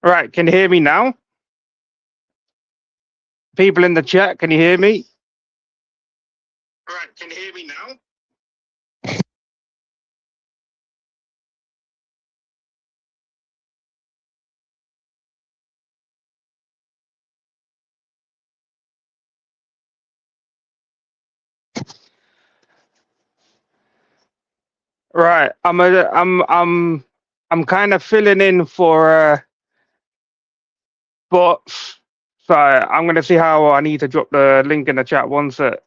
Right, can you hear me now? People in the chat, can you hear me? Right, can you hear me now? Right, I'm kind of filling in for bots, so I'm gonna see how I need to drop the link in the chat once it.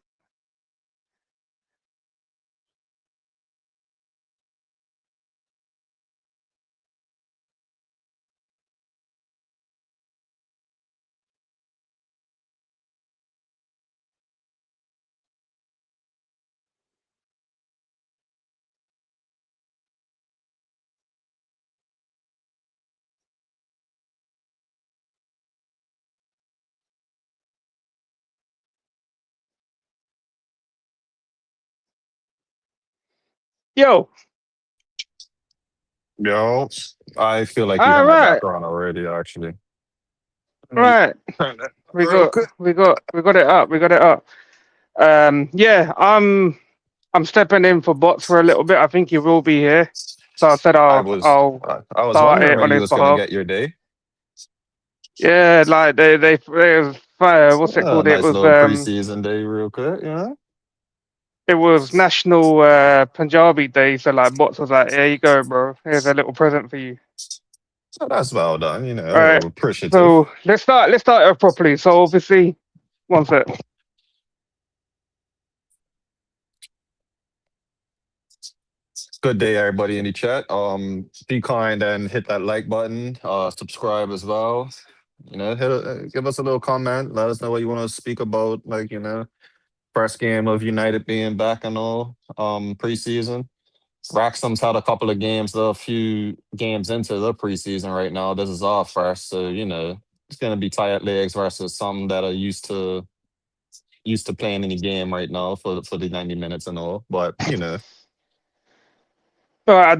Yo, Yo, I feel like you all have my right, background already, actually. Let me right, turn that we real got quick. it up, we got it up. Yeah, I'm stepping in for bots for a little bit. I think he will be here, so I said I I'll was I'll I was start wondering it when on you his was gonna behalf. get your day. Yeah, like they was what's it called? Nice little preseason day, real quick. It was National Punjabi Day, so like bots was like, here you go, bro. Here's a little present for you. So that's well done. All right. Appreciative. So let's start it off properly. So obviously, one sec. Good day, everybody in the chat. Be kind and hit that like button. Subscribe as well. Give us a little comment. Let us know what you want to speak about. First game of United being back and all. Preseason. Wrexham's had a couple of games, a few games into the preseason right now. This is our first, so it's gonna be tired legs versus some that are used to playing in the game right now for the 90 minutes and all. But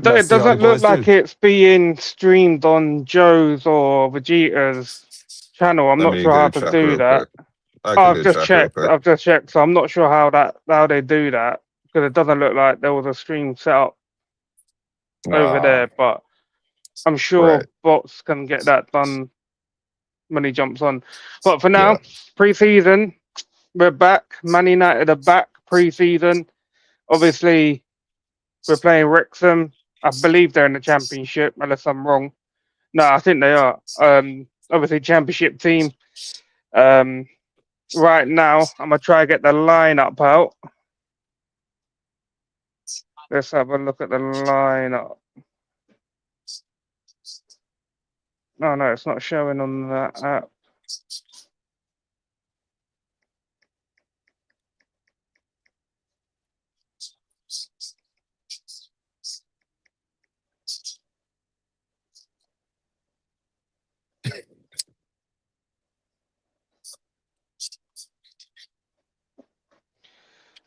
let's It see how the doesn't look boys do. like it's being streamed on Joe's or Vegeta's channel. I'm Let not me sure how go to check do real that. quick. I Oh, can go check real quick. I've just checked. So I'm not sure how they do that because it doesn't look like there was a stream set up over Ah, there. But I'm right. sure bots can get that done when he jumps on. But for now, Yeah. pre-season, we're back. Man United are back pre-season. Obviously, we're playing Wrexham. I believe they're in the championship, unless I'm wrong. No, I think they are. Obviously, championship team. Um, right now, I'm gonna try to get the lineup out. Let's have a look at the lineup. No, it's not showing on that app.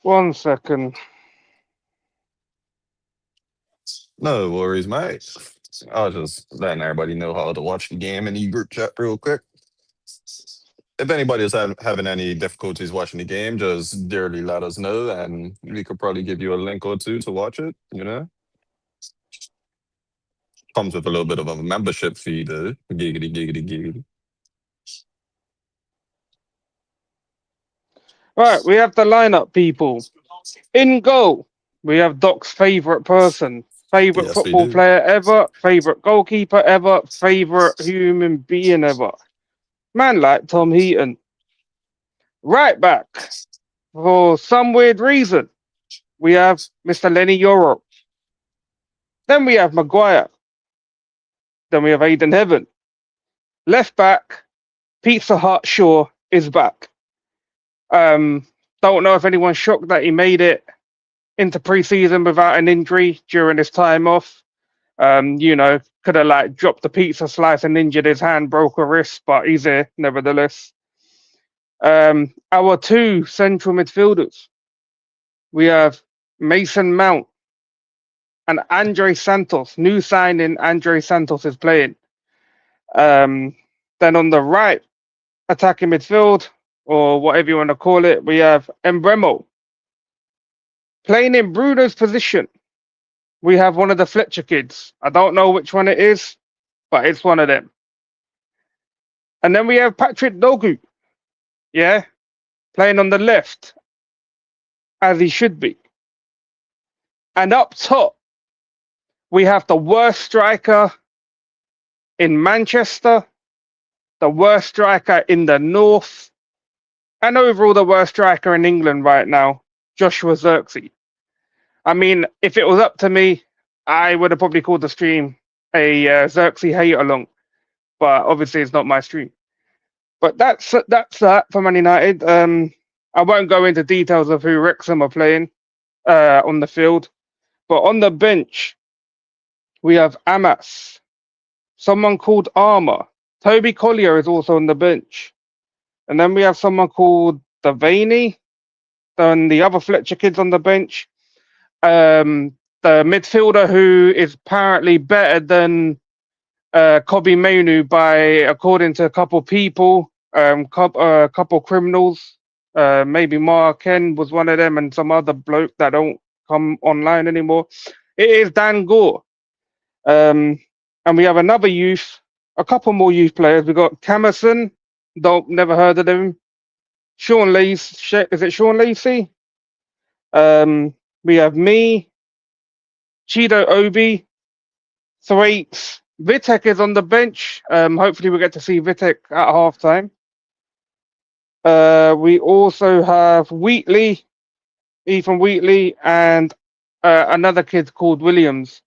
One second. No worries, mate. I was just letting everybody know how to watch the game in the group chat real quick. If anybody is having any difficulties watching the game, just dearly let us know, and we could probably give you a link or two to watch it. Comes with a little bit of a membership fee, though. Giggity, giggity, giggity. Right, we have the lineup, people. In goal, we have Doc's favorite person, favorite Yes, we football do. player ever, favorite goalkeeper ever, favorite human being ever. Man like Tom Heaton. Right back, for some weird reason, we have Mr. Lenny Yoro. Then we have Maguire. Then we have Aidan Heaven. Left back, Pizza Hut Shaw is back. Don't know if anyone's shocked that he made it into preseason without an injury during his time off. Could have like dropped the pizza slice and injured his hand, broke a wrist, but he's here nevertheless. Our two central midfielders, we have Mason Mount and Andre Santos. New signing Andre Santos is playing. Then on the right, attacking midfield, or whatever you want to call it, we have Embremo. Playing in Bruno's position, we have one of the Fletcher kids. I don't know which one it is, but it's one of them. And then we have Patrick Dogu, yeah, playing on the left, as he should be. And up top, we have the worst striker in Manchester, the worst striker in the North, and overall the worst striker in England right now, Joshua Zirkzee. I mean, if it was up to me, I would have probably called the stream a Xerxes hate along, but obviously it's not my stream. But that's that for Man United. I won't go into details of who Wrexham are playing on the field, but on the bench we have Amas, someone called Armour. Toby Collier is also on the bench, and then we have someone called Devaney, and the other Fletcher kids on the bench. The midfielder who is apparently better than Kobe Mainu by, according to a couple people, couple criminals. Maybe Ken was one of them, and some other bloke that don't come online anymore. It is Dan Gore. And we have another youth, a couple more youth players. We've got Camerson, never heard of him. Sean Lacey, is it Sean Lacey? We have me, Chido Obi, Thwaites. Vitek is on the bench. Hopefully we get to see Vitek at halftime. We also have Wheatley, Ethan Wheatley, and another kid called Williams.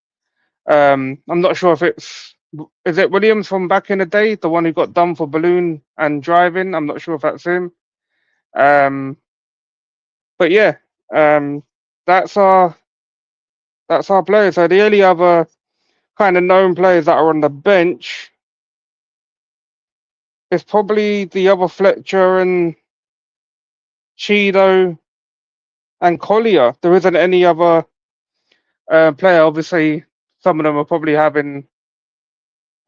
I'm not sure if is it Williams from back in the day, the one who got done for balloon and driving. I'm not sure if that's him. But yeah, that's our players. So the only other kind of known players that are on the bench is probably the other Fletcher and Cheeto and Collier. There isn't any other player. Obviously, some of them are probably having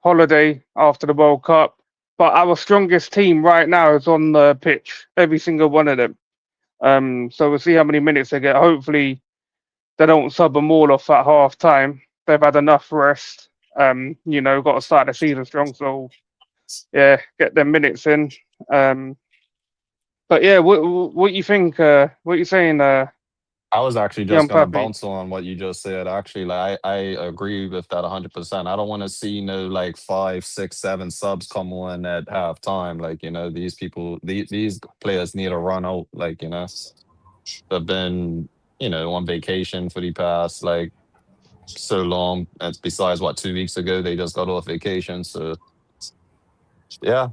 holiday after the World Cup. But our strongest team right now is on the pitch, every single one of them. So we'll see how many minutes they get. Hopefully, they don't sub them all off at half time. They've had enough rest. Got to start the season strong. So, yeah, get them minutes in. But yeah, what you think? What you saying? I was actually just Young gonna Pappy. bounce on what you just said. Actually, like I agree with that 100%. I don't want to see no like 5, 6, 7 subs come on at halftime. Like these people, these players need a run out. Like they've been on vacation for the past like so long. And besides, what 2 weeks ago they just got off vacation. So yeah,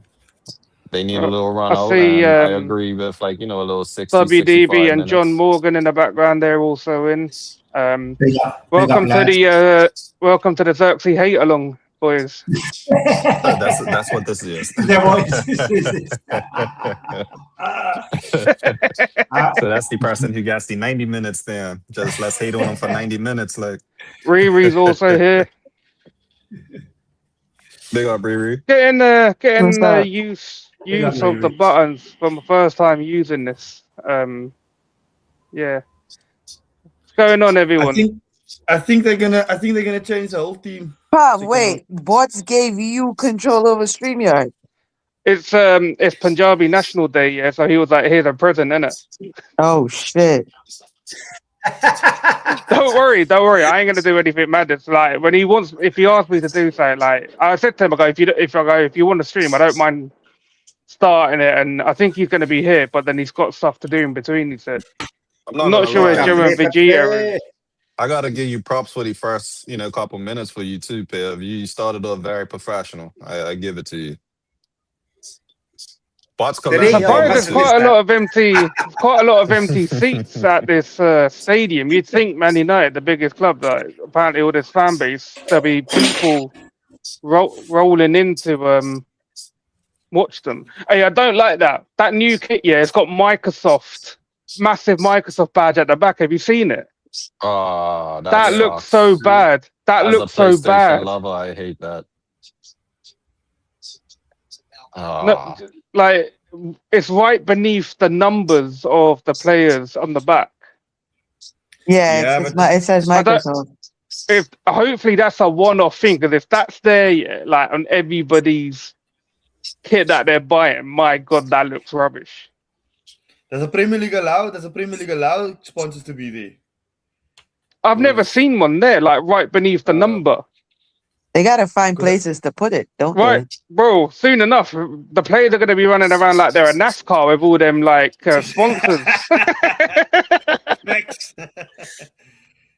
they need a little run I out, see and I agree with like a little 60, WDB 65 and John minutes. Morgan in the background. They're also in. Big up, Welcome to lads. the Xerxes hate along, boys. That's what this is. Is that what this is? So that's the person who gets the 90 minutes then. Just let's hate on him for 90 minutes. Like Riri's also here. big up Riri. Getting What's the that? use Big up, of the Riri. buttons from the first time using this. Yeah. What's going on, everyone? I think they're gonna change the whole team. Pop, wait. Bots gave you control over StreamYard. It's Punjabi National Day, yeah. So he was like, "Here's a present, innit?" Oh shit. Don't worry. I ain't gonna do anything mad. It's like if he asks me to do something, like I said to him, I go, if you want to stream, I don't mind starting it, and I think he's gonna be here, but then he's got stuff to do in between. He said, I'm "I'm not not gonna sure lie. it's during Vegeta." I gotta give you props for the first, couple minutes for you too, Piv. You started off very professional. I give it to you. Bots Today, I'm command. surprised there's Absolutely. quite a lot of empty seats at this stadium. You'd think Man United, the biggest club, that apparently all this fan base, there'll be people rolling in to watch them. Hey, I don't like that. That new kit, yeah, it's got massive Microsoft badge at the back. Have you seen it? Oh, That looks sucks. so bad. That As a looks so PlayStation bad. lover, I hate that. No, Ah, like it's right beneath the numbers of the players on the back. Yeah, Yeah, it says I don't. Microsoft. If hopefully that's a one-off thing, because if that's there, yeah, like on everybody's kit that they're buying, my God, that looks rubbish. does the Premier League allow? Does the Premier League allow sponsors to be there? I've never Was seen one there, like right beneath the number. They gotta find 'cause I- places to put it, don't Right, they? bro. Soon enough, the players are going to be running around like they're a NASCAR with all them like sponsors. Next.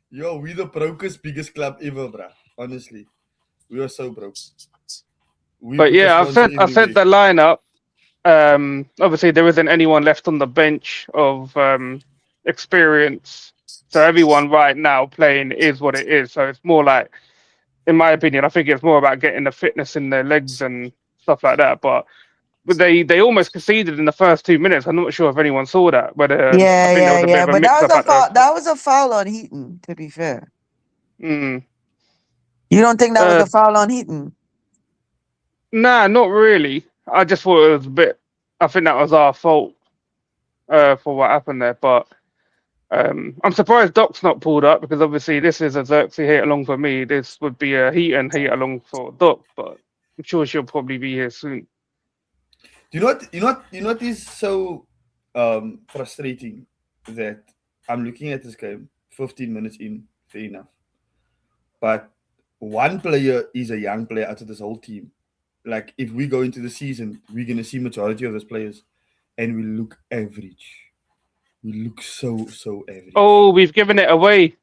Yo, we the brokest biggest club ever, bruh. Honestly, we are so broke. We But put a yeah, sponsor I've said the everywhere. lineup. Obviously, there isn't anyone left on the bench of experience, so everyone right now playing is what it is. So it's more like, in my opinion, I think it's more about getting the fitness in their legs and stuff like that. But they almost conceded in the first 2 minutes. I'm not sure if anyone saw that, but I think there was a bit of a But that mix was up a at the. foul. That was a foul on Heaton. To be fair, Mm, you don't think that was uh, a foul on Heaton? nah, not really. I just thought it was a bit. I think that was our fault for what happened there. But I'm surprised Doc's not pulled up, because obviously this is a Xerxes hate along for me. This would be a Heaton hate along for Doc, but I'm sure she'll probably be here soon. Do you know what? You know what is so frustrating, that I'm looking at this game, 15 minutes in, fair enough, but one player is a young player out of this whole team. Like, if we go into the season, we're gonna see majority of those players, and we look average. We look so average. Oh, we've given it away.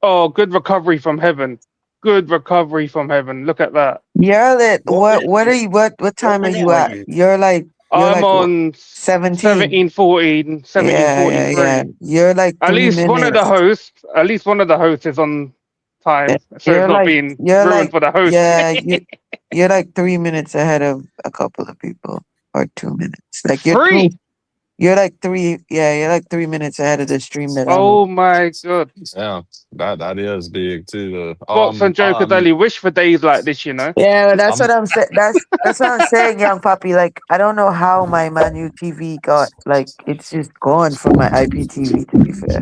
Oh, good recovery from heaven. Good recovery from heaven. Look at that. You're lit. What What are you? What time are minute you are at? you? You're I'm like on 17. 17-14, Yeah. 17-43. You're like At 3 least one of the minutes. hosts, at least one of the hosts is on time, so it's not being ruined for the host. You're like 3 minutes ahead of a couple of people, or 2 minutes. Like Free. you're like 3 minutes ahead of the stream that I'm on. Oh my God. yeah, that is big too. Bots and Joe could only wish for days like this, you know. Yeah, but that's I'm what I'm saying. That's what I'm saying, young puppy. Like, I don't know how my Manu TV got, like, it's just gone from my IPTV. To be fair,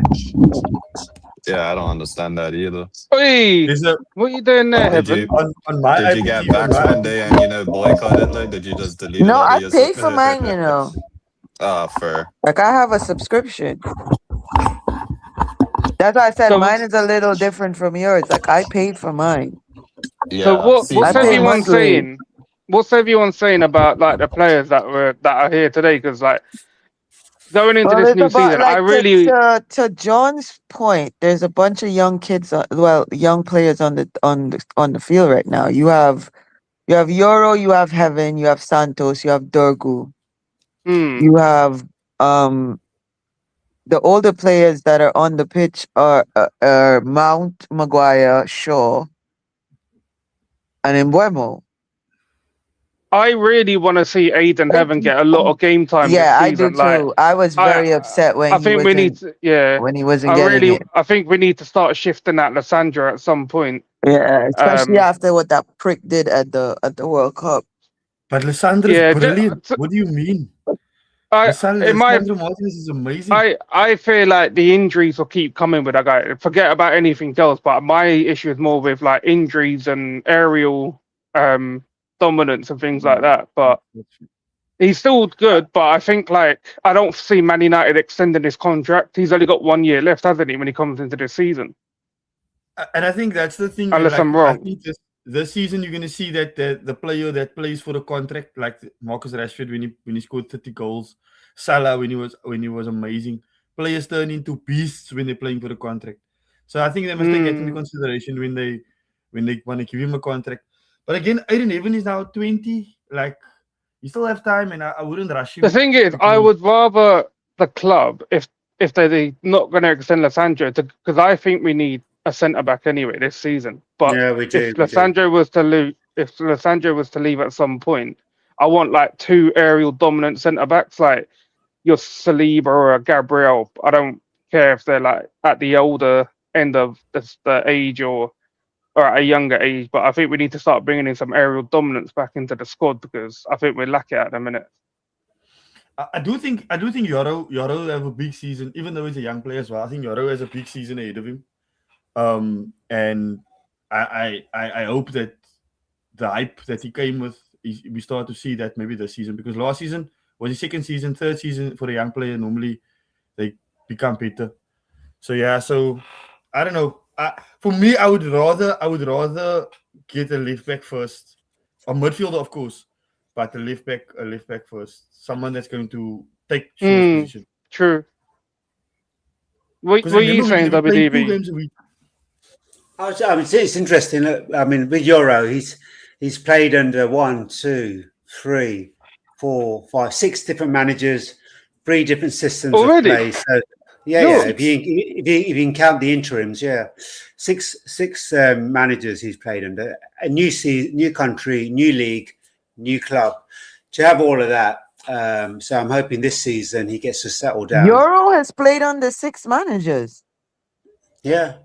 yeah, I don't understand that either. Hey, There's a what you doing there, Did Heaven? you on my did you get IPTV, on vaxxed my one day and boycott it? Like, did you just delete it no, out I of your paid for mine. You know, fair. like I have a subscription. That's why I said So, mine is a little different from yours. Like I paid for mine. so Yeah, what? see, I What's pay mine. everyone monthly. saying? What's everyone saying about like the players that are here today? Because like going into Well, this it's new about season, I like really. to John's point. There's a bunch of young kids, young players on the field right now. You have Euro, you have Heaven, you have Santos, you have Durgu, you have the older players that are on the pitch are Mount, Maguire, Shaw, and Embuemo. I really want to see Aiden Heaven get a lot of game time this Yeah, I do season. Like, too. I was very upset I think we need to, yeah. when he wasn't getting it. I think we need to start shifting at Lysandra at some point. Yeah, especially after what that prick did at the World Cup. But Lysandra is Yeah, brilliant. What do you mean? in my Lysandra Martinez is amazing. I feel like the injuries will keep coming with that guy. Forget about anything else, but my issue is more with like injuries and aerial dominance and things like that. But he's still good. But I think like I don't see Man United extending his contract. He's only got 1 year left, hasn't he, when he comes into this season? And I think that's the thing. Unless I'm wrong. I think this season you're going to see that the player that plays for the contract, like Marcus Rashford when he scored 30 goals, Salah when he was amazing. Players turn into beasts when they're playing for the contract. So I think they must take that into consideration when they want to give him a contract. But again, Aiden Heaven is now 20. Like, you still have time, and I wouldn't rush him. The thing is, I would rather the club if they're not going to extend Lysandro, because I think we need a centre back anyway this season. But Yeah, we do. if Lysandro was to leave at some point, I want like 2 aerial dominant centre backs, like your Saliba or a Gabriel. I don't care if they're like at the older end of the age or or at a younger age. But I think we need to start bringing in some aerial dominance back into the squad because I think we're lacking at the minute. I do think Yoro will have a big season, even though he's a young player as well. I think Yoro has a big season ahead of him. And I hope that the hype that he came with, we start to see that maybe this season, because last season was his second season, third season for a young player. Normally they become better. So yeah, so I don't know. For me, I would rather get a left back first, a midfielder of course, but a left back first, someone that's going to take Shaw's position. True. What are you saying, WDB? 2 WDB? games a week. I mean, it's interesting. I mean, with Euro, he's played under 1, 2, 3, 4, 5, 6 different managers, 3 different systems Already? of play. So yeah. If you can count the interims, yeah, six managers he's played under. A new country, new league, new club. To have all of that, so I'm hoping this season he gets to settle down. Euro has played under 6 managers. Yeah.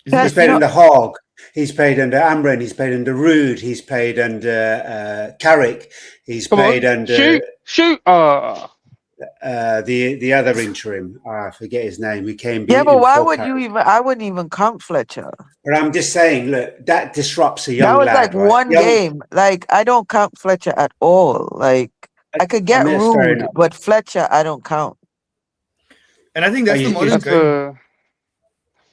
That's He's played not- under Haag. He's played under Amren. He's played under Rude. He's played under Carrick. He's played under shoot. the other interim. I forget his name. Who came? Yeah, but in why for would Carrick. you even? I wouldn't even count Fletcher. But I'm just saying, look, that disrupts a young That was lad. like right? one game. Like I don't count Fletcher at all. Like I could get mean, that's fair Rude, enough. but Fletcher I don't count. And I think that's the modern That's game. a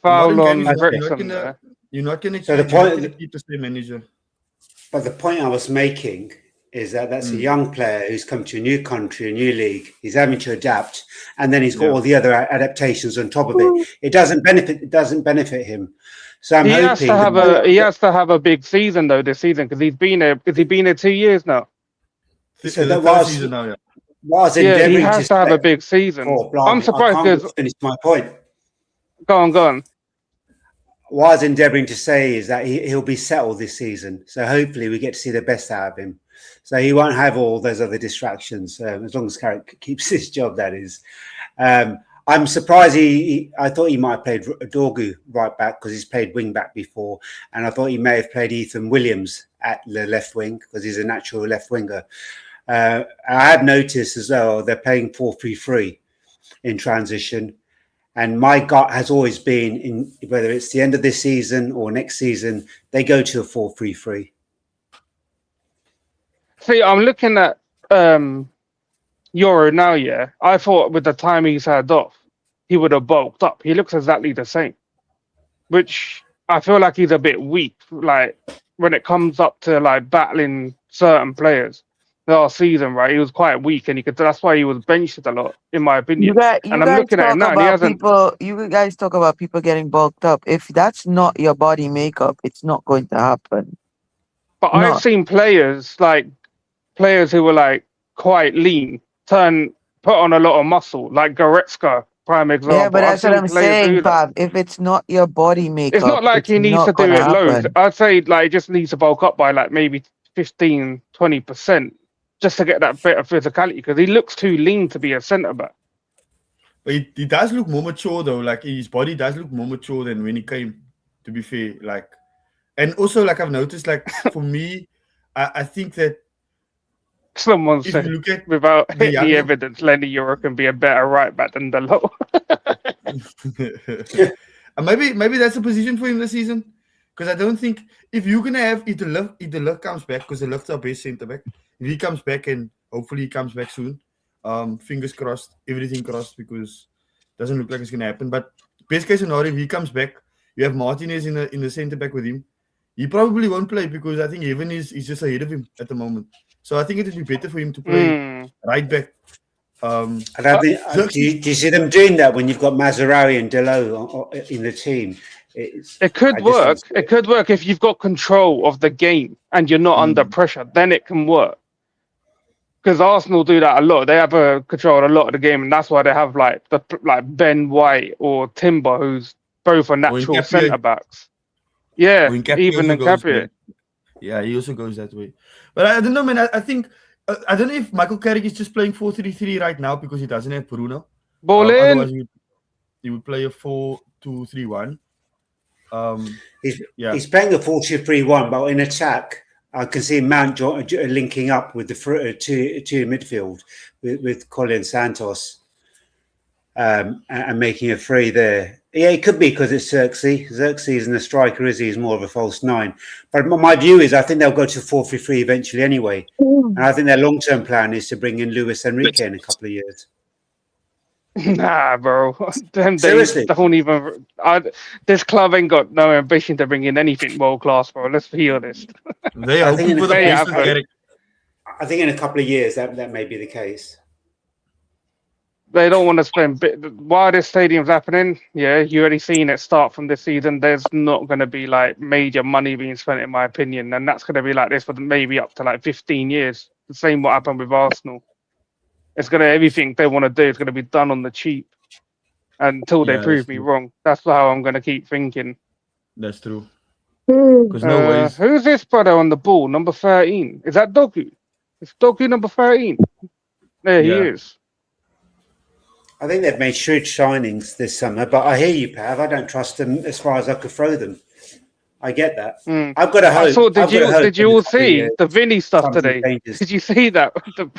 foul Modern game on is Wrexham there. you're not gonna So the point- keep the same manager. But the point I was making is that that's a young player who's come to a new country, a new league. He's having to adapt, and then he's got all the other adaptations on top of it. It doesn't benefit him. So I'm He hoping has to have a big season though this season because he's been here 2 years now. So The that third was- season now, yeah. was Yeah, he endeavouring has to have a big season. Oh, blimey, I'm surprised I can't because finish my point. go on. What I was endeavouring to say is that he'll be settled this season. So hopefully we get to see the best out of him. So he won't have all those other distractions as long as Carrick keeps his job, that is. I'm surprised I thought he might have played Dorgu right back because he's played wing back before. And I thought he may have played Ethan Williams at the left wing because he's a natural left winger. I have noticed as well they're playing 4-3-3 in transition. And my gut has always been, in whether it's the end of this season or next season, they go to a 4-3-3. See, I'm looking at Euro now, yeah. I thought with the time he's had off, he would have bulked up. He looks exactly the same. Which I feel like he's a bit weak, like when it comes up to like battling certain players. Last season, right? He was quite weak and that's why he was benched a lot, in my opinion. And I'm looking at him now and he hasn't. You guys talk about people getting bulked up. If that's not your body makeup, it's not going to happen. But I've seen players who were like quite lean put on a lot of muscle, like Goretzka, prime example. Yeah, but that's what I'm saying, Pav. Pav. If it's not your body makeup, It's not like he needs to do it loads. I'd say like he just needs to bulk up by like maybe 15, 20%. Just to get that bit of physicality, because he looks too lean to be a centre back. But he does look more mature though. Like his body does look more mature than when he came. To be fair, like, and also like I've noticed, like for me, I think that someone if said you look at without the any younger- evidence, Lenny Euro can be a better right back than Delo. And maybe that's a position for him this season. Because I don't think if you're gonna have if the Ligt comes back, because the Ligt's our best centre back. If he comes back, and hopefully he comes back soon, fingers crossed, everything crossed, because it doesn't look like it's gonna happen. But best case scenario, if he comes back, you have Martinez in the centre back with him. He probably won't play because I think Evan is just ahead of him at the moment. So I think it would be better for him to play right back. And I think, do you see them doing that when you've got Mazraoui and Delo in the team? It could work. It could work if you've got control of the game and you're not under pressure. Then it can work. Because Arsenal do that a lot. They have control of a lot of the game, and that's why they have like Ben White or Timber, who's both are natural centre backs. Yeah, even Nkapie. Yeah, he also goes that way. But I don't know, man. I think I don't know if Michael Carrick is just playing 4-3-3 right now because he doesn't have Bruno. Ball in. Otherwise, he would play a 4-2-3-1. He's playing a 4-2-3-1, but in attack, I can see Mount linking up with the two midfield with Colin Santos and making a free there. Yeah, it could be because it's Xerxes. Xerxes isn't a striker, is he? He's more of a false nine. But my view is I think they'll go to 4-3-3 eventually anyway. And I think their long-term plan is to bring in Luis Enrique in a couple of years. Nah, bro. Them Seriously? days don't even. This club ain't got no ambition to bring in anything world class, bro. Let's be honest. They I are think hoping for the they best have of it. Eric. I think in a couple of years that may be the case. They don't want to spend. While this stadium's happening, yeah, you already seen it start from this season. There's not going to be like major money being spent, in my opinion, and that's going to be like this for maybe up to like 15 years. The same what happened with Arsenal. It's gonna everything they want to do is going to be done on the cheap until they Yeah, prove that's me true. wrong. That's how I'm going to keep thinking. That's true. Because no ways. Who's this brother on the ball? Number 13. Is that Dogu? It's Dogu number 13. There he Yeah. is. I think they've made shrewd signings this summer, but I hear you, Pav. I don't trust them as far as I could throw them. I get that. I've got to hope. I saw. Did you all see the the Vinny stuff today? Did you see that?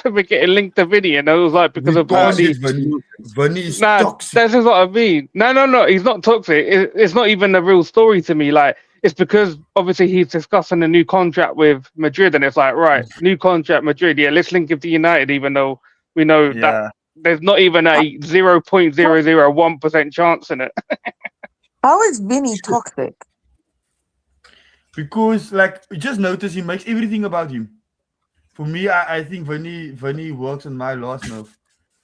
We're getting linked to Vinny, and it was like because We of can't Vinny. get Vinny is Nah, toxic. this is what I mean. No. He's not toxic. It's not even a real story to me. Like it's because obviously he's discussing a new contract with Madrid, and it's like right, new contract Madrid. Yeah, let's link him to United, even though we know that there's not even a 0.001% chance in it. How is Vinny toxic? Because, like, you just notice he makes everything about him. For me, I think Vinny works on my last nerve.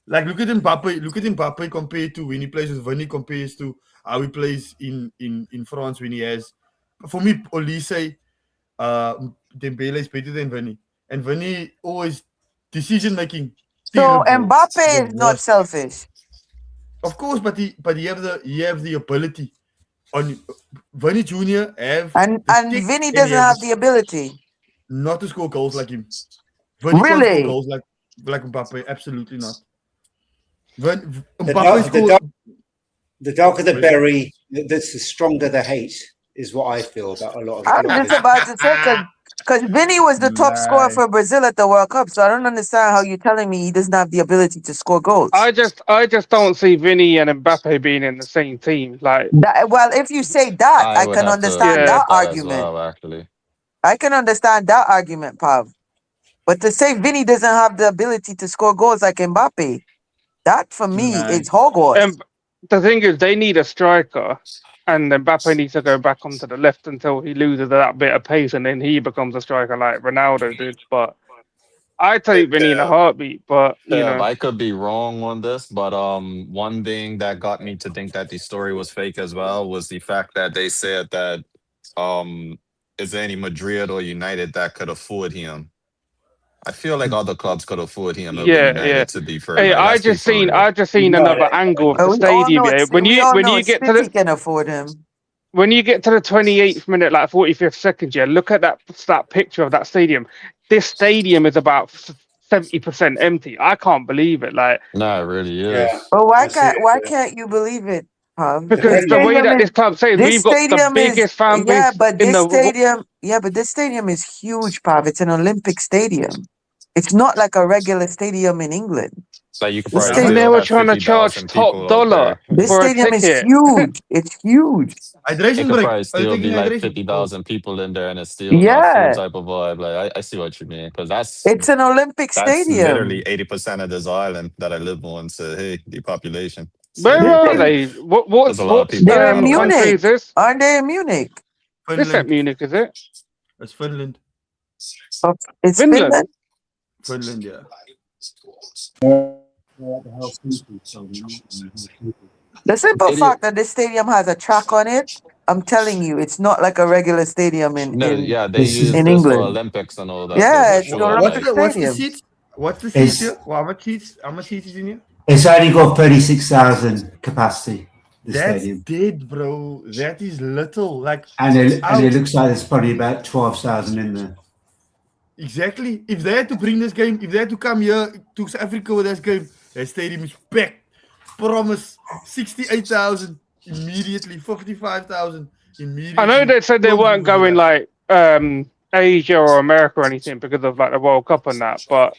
Like, look at Mbappe compared to when he plays with Vinny compares to how he plays in France when he has. For me, Olise, Dembele is better than Vinny. And Vinny always decision-making. So terrible. Mbappe is not selfish. Of course, but he have the ability. On Vinny Jr. And the Vinny tick, doesn't he have has the ability. not to score goals like him. Vinny can't Really? score goals like Mbappe. Absolutely not. When The Mbappe scores, darker the berry, the stronger the hate, is what I feel about a lot of. I'm just about to say because Vinny was the top scorer for Brazil at the World Cup, so I don't understand how you're telling me he doesn't have the ability to score goals. I just don't see Vinny and Mbappe being in the same team. Like, Well, if you say that, I would can have to understand agree that with as argument. well, actually. I can understand that argument, Pav. But to say Vinny doesn't have the ability to score goals like Mbappe, that for me is hogwash. and the thing is, they need a striker, and Mbappe needs to go back onto the left until he loses that bit of pace, and then he becomes a striker like Ronaldo did. But I take Vinny in a heartbeat. But you know, I could be wrong on this, but one thing that got me to think that the story was fake as well was the fact that they said that is there any Madrid or United that could afford him? I feel like other clubs could afford him over United, to be fair. Hey, Like, I just seen another angle of the stadium. Yeah, when you get to City can afford him. When you get to the 28th minute, like 45th second, yeah, look at that picture of that stadium. This stadium is about 70% empty. I can't believe it. Like, no, it really is. But why can't you believe it, Pav? Because the way that this club says we've got the biggest fan base in the stadium. Yeah, but this stadium is huge, Pav. It's an Olympic stadium. It's not like a regular stadium in England. Like you could This probably stadium- and they still were have trying to 50,000 charge people top out dollar there. This for a stadium is ticket. huge. It's huge. It hydration could break. probably still be like hydration. 50,000 people in there and it's still Yeah. not full type of vibe. Like I see what you mean, because It's an Olympic that's stadium. literally 80% of this island that I live on. So hey, the population. Where So, are they? What's There's a lot of people. They're in country Munich. is this? Aren't they in Munich? This at Munich, is it? It's Finland. It's Finland? Finland, yeah. The simple fact that this stadium has a track on it, I'm telling you, it's not like a regular stadium in they use in this England. for Olympics and all that. Yeah, so it's for the sure, Olympic like, What's the stadium. seats? What's the It's- seats here? Well, how much seats is in here? It's only got 36,000 capacity. The That's stadium, dead, bro. That is little. Like, and it looks like there's probably about 12,000 in there. exactly. If they had to bring this game, if they had to come here to South Africa with this game, that stadium is packed. Promise 68,000 immediately, 55,000. immediately. I know they said they told weren't you going that. like Asia or America or anything because of like the World Cup and that. But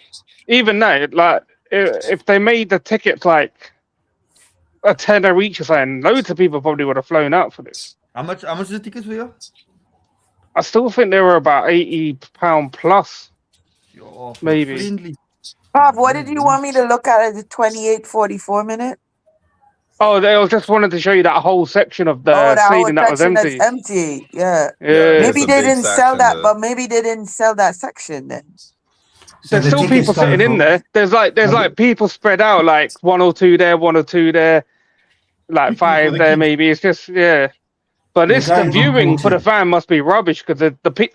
even that, like if they made the tickets like a tenner each or something, loads of people probably would have flown out for this. How much is the tickets for you? I still think they were about £80 plus, Yo, maybe. friendly. Bob, what did you want me to look at the 28:44 minute? Oh, they just wanted to show you that whole section of Oh, the that whole stadium that was section that's empty. empty. Yeah. Yeah, Yeah, there's Maybe a they big didn't sell section that, there. but maybe they didn't sell that section then. So there's the still tickets people go sitting in from- there. There's like people spread out, like one or two there, like Quickly for five the there, kids. maybe. It's just But They're this the going from viewing for the 40. fan must be rubbish because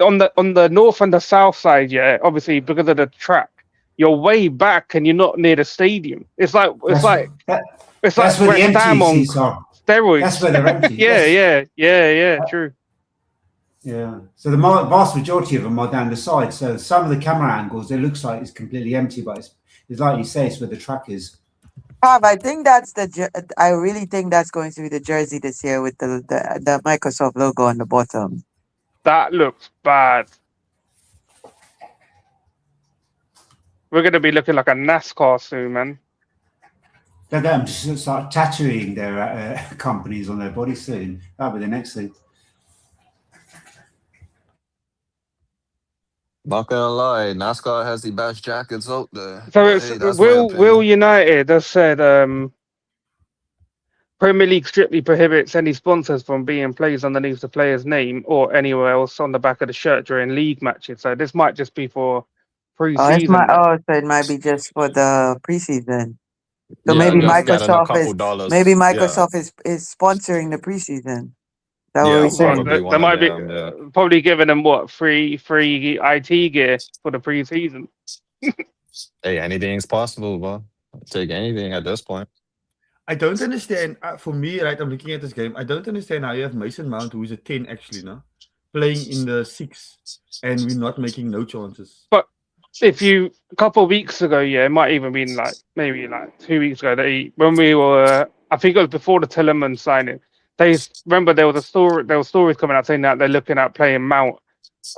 on the north and the south side, yeah, obviously because of the track, you're way back and you're not near the stadium. It's like That's where the West empty Ham on seats are. steroids. That's where they're empty. Yeah, true. Yeah. So the vast majority of them are down the side. So some of the camera angles, it looks like it's completely empty, but it's like you say, it's where the track is. Bob, I think I really think that's going to be the jersey this year with the Microsoft logo on the bottom. That looks bad. We're gonna be looking like a NASCAR soon, man. They're going to start tattooing their companies on their body soon. That'll be the next thing. Not gonna lie, NASCAR has the best jackets out there. So But it's hey, that's my Will opinion. United has said Premier League strictly prohibits any sponsors from being placed underneath the player's name or anywhere else on the back of the shirt during league matches. So this might just be for pre-season. So it might be just for the preseason. So Yeah, maybe just getting a Microsoft couple dollars. maybe Yeah. Microsoft is sponsoring the preseason. That what Yeah, we're saying. probably They one of might be them. Yeah. probably giving them what free IT gear for the pre-season. Hey, anything's possible, bro. I'll take anything at this point. I don't understand. For me, right, I'm looking at this game. I don't understand how you have Mason Mount, who is a 10 actually now, playing in the 6, and we're not making no chances. But if you a couple of weeks ago, yeah, it might even been like maybe like 2 weeks ago. When we were, I think it was before the Tielemans signing. Remember there was stories coming out saying that they're looking at playing Mount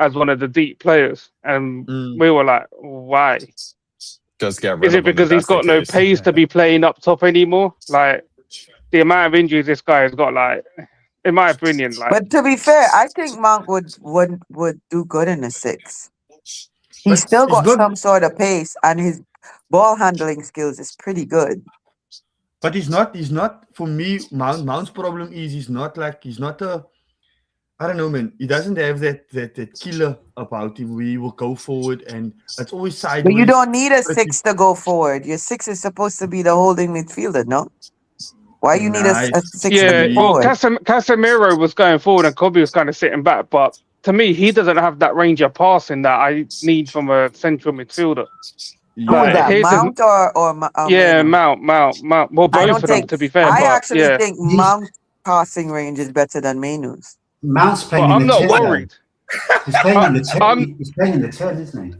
as one of the deep players, and we were like, why? Just get rid Is of it him because if he's that's the got no case. pace to be playing up top anymore? Like the amount of injuries this guy has got, like in my opinion, like. But to be fair, I think Mount would do good in the 6. He's still got some sort of pace, and his ball handling skills is pretty good. But he's not. For me, Mount's problem is he's not a. I don't know, man. He doesn't have that killer about him where he will go forward and it's always sideways. But you don't need a 6 to go forward. Your 6 is supposed to be the holding midfielder, no? Why you need a 6 to go forward? Casemiro was going forward and Kobe was kind of sitting back, but to me, he doesn't have that range of passing that I need from a central midfielder. Who is that? Mount or yeah, Manu? Mount. Well, both of them, to be fair. I but, actually yeah. think Mount's passing range is better than Manu's. Mount's playing But in the I'm 10. not worried. He's playing in the 10. He's playing in the 10, isn't he?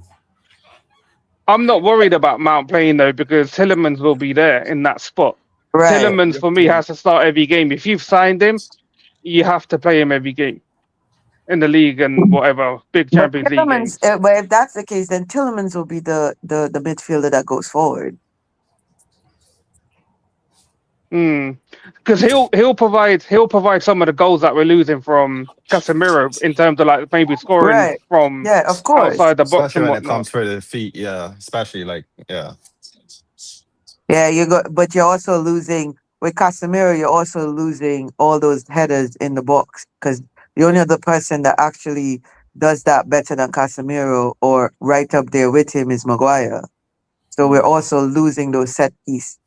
I'm not worried about Mount playing though because Tielemans will be there in that spot. Right. Tielemans for me has to start every game. If you've signed him, you have to play him every game in the league and whatever big Champions League games. But if that's the case, then Tielemans will be the midfielder that goes forward. Because he'll provide some of the goals that we're losing from Casemiro in terms of like maybe scoring from of course, outside the box Especially and when whatnot. it comes for the feet, yeah. Especially but you're also losing with Casemiro. You're also losing all those headers in the box because the only other person that actually does that better than Casemiro or right up there with him is Maguire. So we're also losing those set piece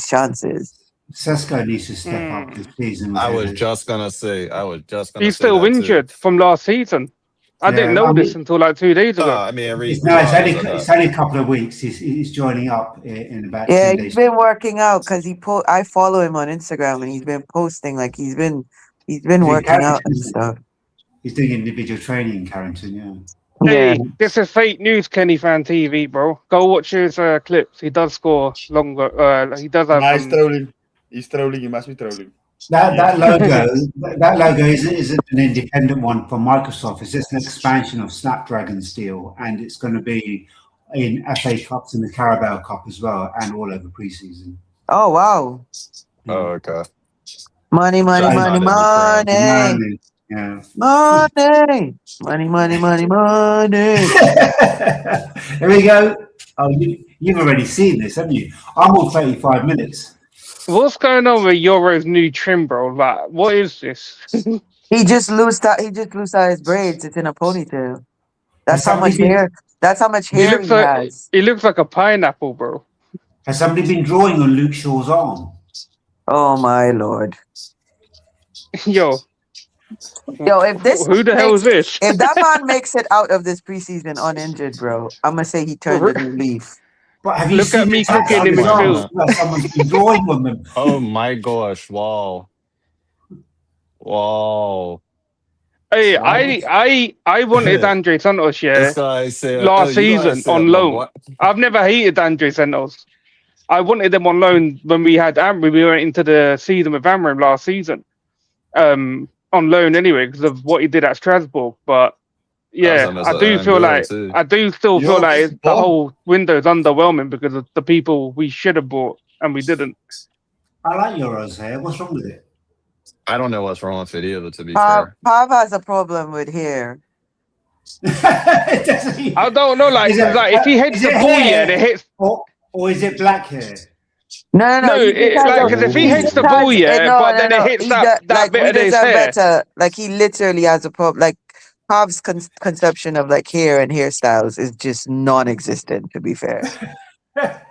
chances. Sesko needs to step up this season. I was just gonna say. He's still injured from last season. I didn't know this until like 2 days ago. I mean, it's only a couple of weeks. He's joining up in about 2 days. He's been working out because I follow him on Instagram and he's been posting like he's been working out and stuff. He's doing individual training in Carrington, yeah. Hey, this is fake news, Kenny Fan TV, bro. Go watch his clips. He does score longer. He does have. He's trolling. He's trolling. He must be trolling. That logo isn't an independent one from Microsoft. It's just an expansion of Snapdragon's deal, and it's going to be in FA Cups and the Carabao Cup as well, and all over preseason. Oh wow. Oh, okay. Money, money, Just money, not in the crowd. money. Yeah. Money. Money, money, money, money. Here we go. Oh, you've already seen this, haven't you? I'm on 35 minutes. What's going on with Euro's new trim, bro? Like, what is this? He just loosed out his braids. It's in a ponytail. That's Has how much somebody been- hair. That's how much hair he has. He looks like a pineapple, bro. Has somebody been drawing on Luke Shaw's arm? Oh my lord. Yo, If this who the hell is this? if that man makes it out of this preseason uninjured, bro, I'm gonna say he turned a new leaf. But have you Look seen at me the tats cooking on in his midfield. arms where someone's been drawing on them? Oh my gosh! Wow. Wow. Hey, I wanted Andre Santos, This yeah, guy said last you guys season said on my loan. boy- I've never hated Andre Santos. I wanted him on loan when we had Amram. We went into the season with Amram last season. On loan anyway, because of what he did at Strasbourg. But yeah, That was I do an feel goal like too. I do still Yo, feel like it's the Bob. whole window's underwhelming because of the people we should have bought and we didn't. I like Euro's hair. What's wrong with it? I don't know what's wrong with it either. To be fair, Pav has a problem with hair. I don't know, like, Is it- like if he hits is the it ball, hair? yeah, and it hits. or is it black hair? No, he just has like, a- because if he he hits just the ball, has- yeah, no, but no, then no. it hits He that just- like, bit we of his deserve hair. better. Like, he literally has a problem. Like, Pav's conception of like hair and hairstyles is just non-existent. To be fair,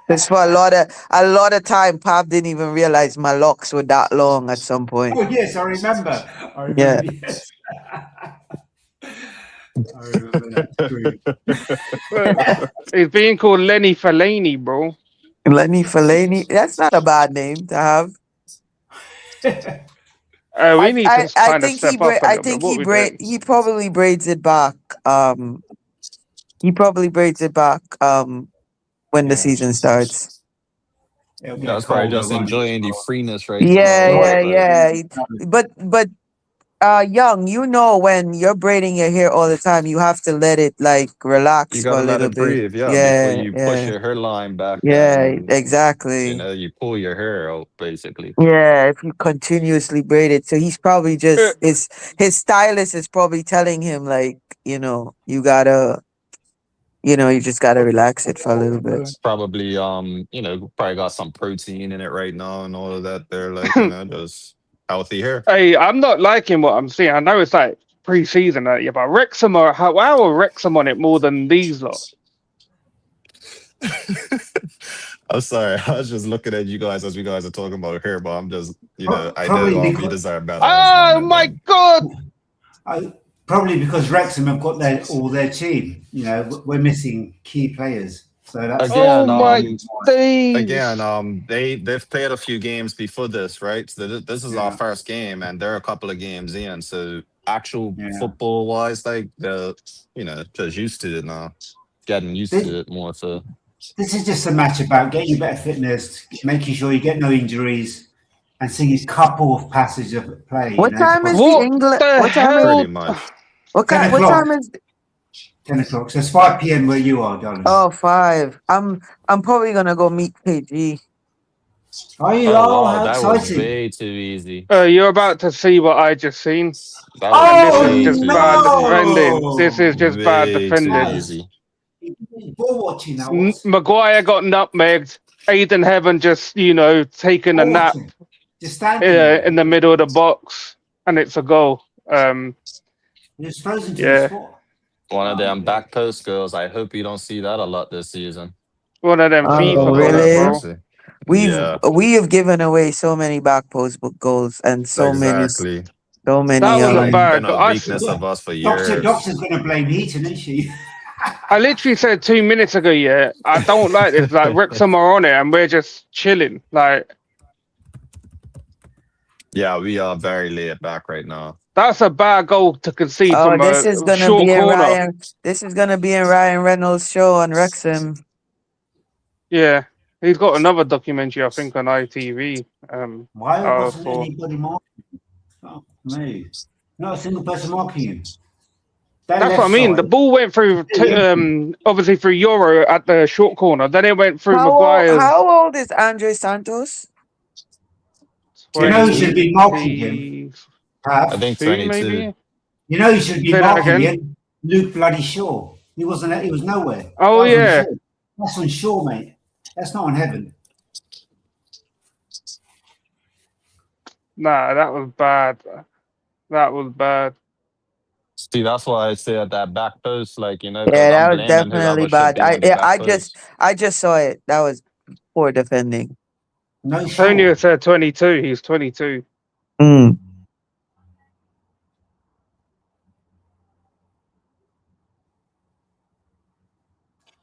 because for a lot of time, Pav didn't even realize my locks were that long at some point. Oh yes, I remember. Yeah. Yes. I remember that. He's being called Lenny Fellaini, bro. Lenny Fellaini, that's not a bad name to have. We need to I kind of think step he up. I think he probably braids it back. He probably braids it back when the season starts. that's probably just enjoying the freeness right Yeah, now. yeah. But Young, you know, when you're braiding your hair all the time, you have to let it like relax You for gotta a let little it bit. breathe, Yeah, before you push your hairline back. Yeah, and, exactly. you pull your hair out, basically. Yeah, if you continuously braid it. So he's probably just his stylist is probably telling him like, you just gotta relax it for a little bit. Probably, probably got some protein in it right now and all of that. They're like, just healthy hair. Hey, I'm not liking what I'm seeing. I know it's like pre-season, yeah, but Wrexham how are Wrexham on it more than these lot? I'm sorry. I was just looking at you guys as you guys are talking about hair, but I'm just, I Probably know because- you deserve better. Oh my god! Probably because Wrexham have got all their team. We're missing key players. So that's Again, oh my days! Again, they've played a few games before this, right? So this is our first game, and they're a couple of games in. So actual football wise, like they're just used to it now, getting used to it more. So this is just a match about getting you better fitness, making sure you get no injuries, and seeing a couple of passages of play. What time is What the England? the What time hell? pretty much. What 10 time? What o'clock. time is? 10 o'clock. So it's 5 p.m. where you are, darling. Oh, 5. I'm probably gonna go meet KG. Are you? Oh, wow, how that was exciting. way too easy. You're about to see what I just seen. That was Oh, This is way just too bad no! defending. This is just bad way too defending. easy. Ball watching that was. Maguire got nutmegged. Aiden Heaven just, taking a Ball nap watching. Just standing there. in the middle of the box, and it's a goal. He was frozen to yeah. the spot. One of them back post girls. I hope you don't see that a lot this season. One of them Oh, FIFA really? goals, bro. We have given away so many back post goals and so many. That was a bad been goal. a weakness of us for years. Doctor's going to blame Heaton, isn't she? I literally said 2 minutes ago, yeah, I don't like this. Like, Wrexham are on it, and we're just chilling. Like, Yeah, we are very laid back right now. that's a bad goal to concede Oh, from this a is gonna short be in corner. Ryan. This is gonna be in Ryan Reynolds' show on Wrexham. Yeah. He's got another documentary, I think, on ITV. Why I wasn't saw. anybody marking him? Oh, me. Not a single person marking him. That That's left what I mean. The side. ball went through, obviously through Euro at the short corner. Then it went through Maguire's How old is Andre Santos? You know who should be marking him? 22, I think 22. maybe. You know who should be Say that marking again. him? Luke bloody Shaw. He wasn't. He was nowhere. Oh, That was on yeah. Shaw. That's on Shaw, mate. That's not on Heaven. Nah, that was bad. That was bad. See, that's why I say at that back post, like, Yeah, because that I'm was blaming definitely whoever should bad. be on the back post. I just saw it. That was poor defending. No Shaw. Antonio said 22. He's 22. Mm.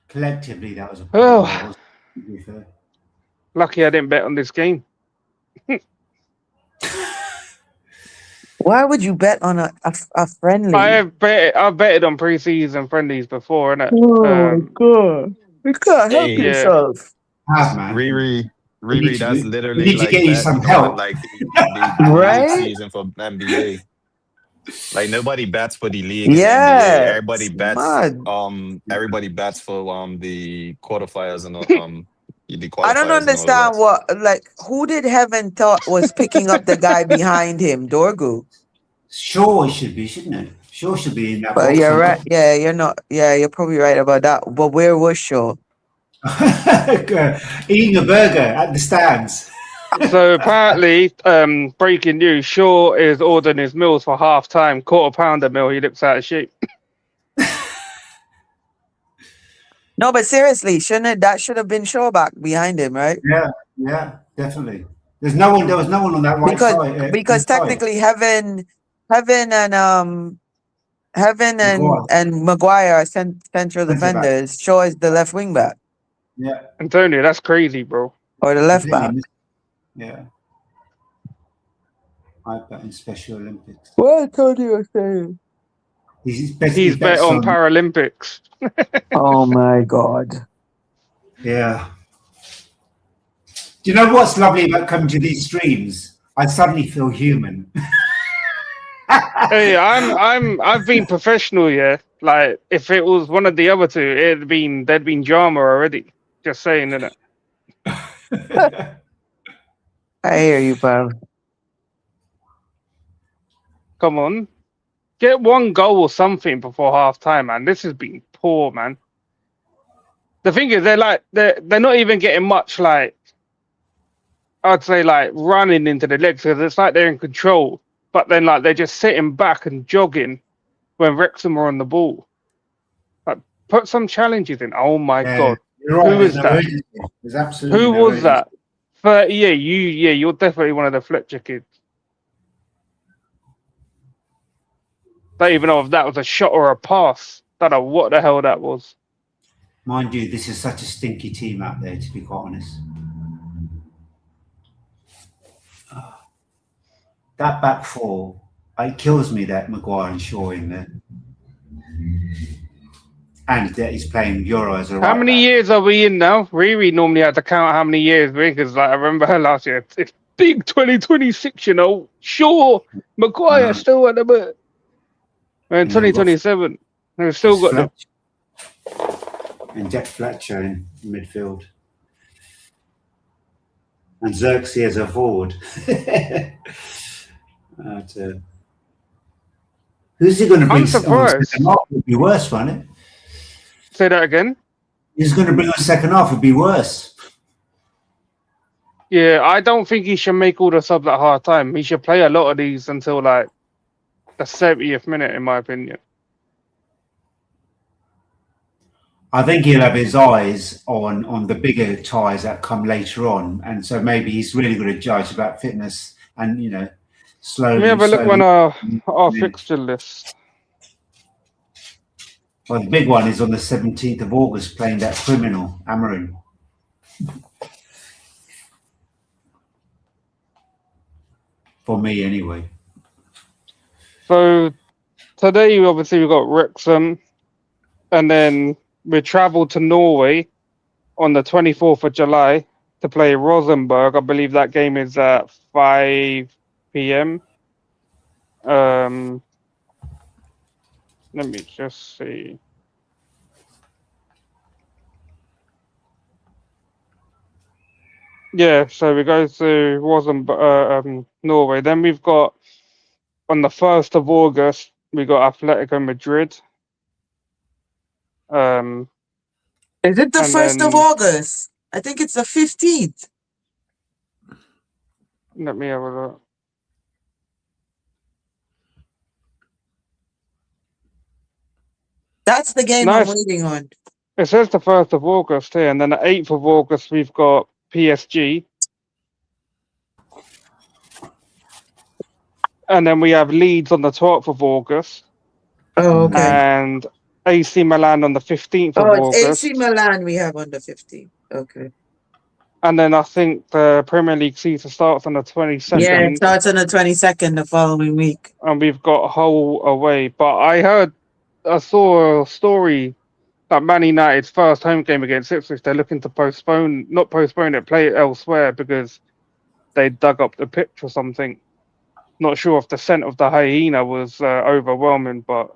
Collectively, that was a Oh. poor goal, to be fair. Lucky I didn't bet on this game. Why would you bet on a friendly? I've betted on pre-season friendlies before, innit? God! You can't help Hey. Yeah. yourself. Man. Riri, We need to- that's we literally need to like get you betting some on help. like the Right? league season for NBA. Like nobody bets for the league in the Yeah, NBA. Everybody bets. mad. Everybody bets for the quarterfinals and the qualifiers. I don't and all understand that. who did Heaven thought was picking up the guy behind him, Dorgu? Shaw should be, shouldn't it? Shaw should be in that But box. you're right. Yeah, you're not. Yeah, you're probably right about that. But where was Shaw? Eating a burger at the stands. So apparently, breaking news: Shaw is ordering his meals for half time, quarter pounder meal. He looks out of shape. No, but seriously, that should have been Shaw back behind him, right? Yeah, definitely. There was no one on that right side. Because technically Heaven and Maguire are central defenders. Shaw is the left wing back. Yeah. Antonio, that's crazy, bro. Or the left back. Yeah. I bet in Special Olympics. What Antonio was saying? He's bet on Paralympics. Oh my God. Yeah. Do you know what's lovely about coming to these streams? I suddenly feel human. Hey, I've been professional, yeah. Like if it was one of the other two, there'd been drama already. Just saying, innit? I hear you, pal. Come on. Get one goal or something before half time, man. This has been poor, man. The thing is, they're not even getting much, like, I'd say, like, running into the legs, because it's like they're in control. But then, like, they're just sitting back and jogging when Wrexham are on the ball. Like, put some challenges in. Oh my God. You're right. Who is that? There's absolutely Who no was urgency. that? You're definitely one of the Fletcher kids. Don't even know if that was a shot or a pass. Don't know what the hell that was. Mind you, this is such a stinky team out there, to be quite honest. That back four, it kills me that Maguire and Shaw in there. And that he's playing Euro as a right How many back. years are we in now? Riri normally had to count how many years we're in, because like, I remember her last year. It's big 2026, you know. Sure, Maguire still at the bit. We're in 2027. We've still got them. And Jack Fletcher in midfield. And Xerxes as a forward. Who's he going to bring? I'm surprised. Second half would be worse, won't it? Say that again. He's going to bring a second half would be worse. Yeah, I don't think he should make all the subs at half time. He should play a lot of these until like the 70th minute, in my opinion. I think he'll have his eyes on the bigger ties that come later on, and so maybe he's really going to judge about fitness and slowly. Let me have a look on our fixture list. Well, the big one is on the 17th of August, playing that criminal Amarin. For me, anyway. So today, obviously, we've got Wrexham, and then we travel to Norway on the 24th of July to play Rosenborg. I believe that game is at 5 p.m. Let me just see. Yeah, so we go to Rosenborg, Norway. Then we've got on the 1st of August, we got Atletico Madrid. Is it the And 1st of then- August? I think it's the 15th. Let me have a look. That's the game Nice. I'm waiting on. It says the 1st of August here, and then the 8th of August, we've got PSG. And then we have Leeds on the 12th of August. Oh, okay. And AC Milan on the 15th of Oh, it's August. AC Milan we have on the 15th. Okay. And then I think the Premier League season starts on the 22nd. Yeah, it starts on the 22nd the following week. And we've got Hull away. But I saw a story that Man United's first home game against Ipswich, they're looking to not postpone it, play it elsewhere because they dug up the pitch or something. Not sure if the scent of the hyena was overwhelming, but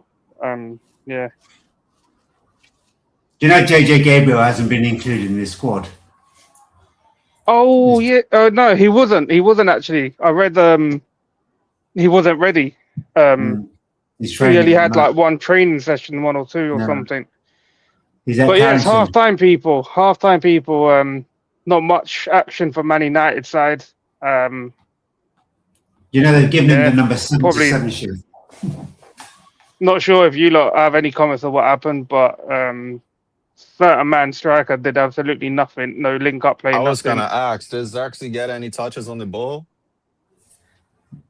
yeah. Do you know JJ Gabriel hasn't been included in this squad? Oh yeah, no, he wasn't. He wasn't actually. I read he wasn't ready. He's He training. only had at the like one training session, one or two or No. something. He's at But yeah, it's Carrington. half-time, people. Half-time, people. Not much action for Man United side. You know, they've given him Yeah, the number 77 probably. shirt. Not sure if you lot have any comments on what happened, but certain man striker did absolutely nothing. No link-up play, I was nothing. gonna ask, does Xerxes get any touches on the ball?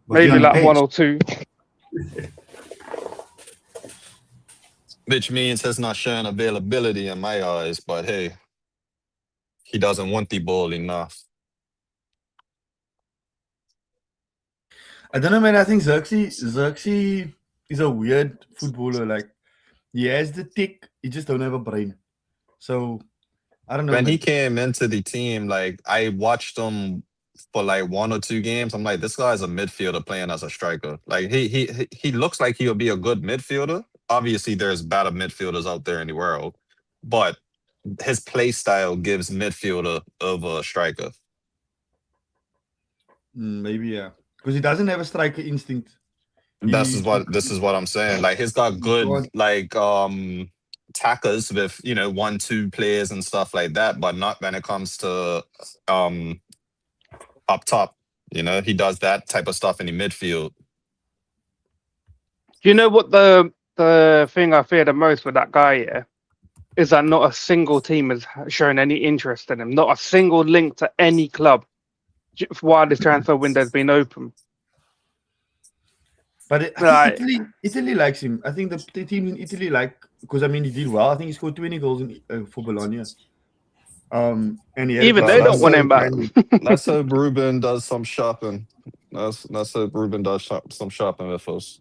Was he Maybe on the like pitch? one or two. Which means he's not showing availability in my eyes, but hey, he doesn't want the ball enough. I don't know, man. I think Xerxes is a weird footballer. Like, he has the tick, he just don't have a brain. So, I don't know. When man. he came into the team, like I watched him for like 1 or 2 games. I'm like, this guy's a midfielder playing as a striker. Like he looks like he'll be a good midfielder. Obviously, there's better midfielders out there in the world, but his play style gives midfielder over a striker. Maybe, yeah. Because he doesn't have a striker instinct. This is what I'm saying. Like he's got good God. like tackers with 1-2 players and stuff like that, but not when it comes to up top. He does that type of stuff in the midfield. Do you know what the thing I fear the most with that guy? Yeah, is that not a single team has shown any interest in him. Not a single link to any club while this transfer window's been open. But I think Italy likes him. I think the team in Italy because he did well. I think he scored 20 goals for Bologna. And he had Even they don't want him back. Let's hope Ruben does some shopping. Let's hope Ruben does some shopping with us.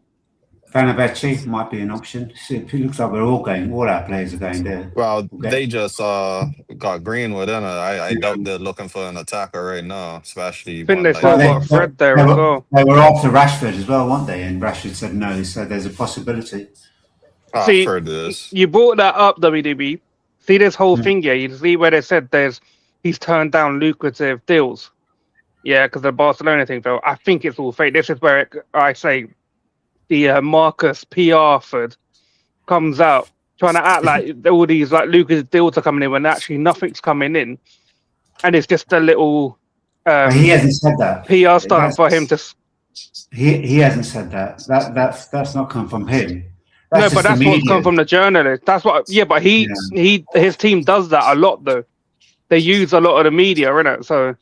Fenerbahce might be an option. It looks like we're all going. All our players are going there. Well, they just got Greenwood in it. I doubt they're looking for an attacker right now, especially. I think they one still like- got Fred there as well. They were after Rashford as well, weren't they? And Rashford said no, so there's a possibility. See, I've heard this. You brought that up, WDB. See this whole thing here. You see where they said he's turned down lucrative deals. Yeah, because the Barcelona thing, though. I think it's all fake. This is where I say the Marcus Piarford comes out trying to act like all these like lucrative deals are coming in when actually nothing's coming in, and it's just a little. But he hasn't said that. PR stunt for him to. He hasn't said that. That's not come from him. No, but that's what's come from the journalist. That's what. Yeah, but his team does that a lot though. They use a lot of the media, innit? So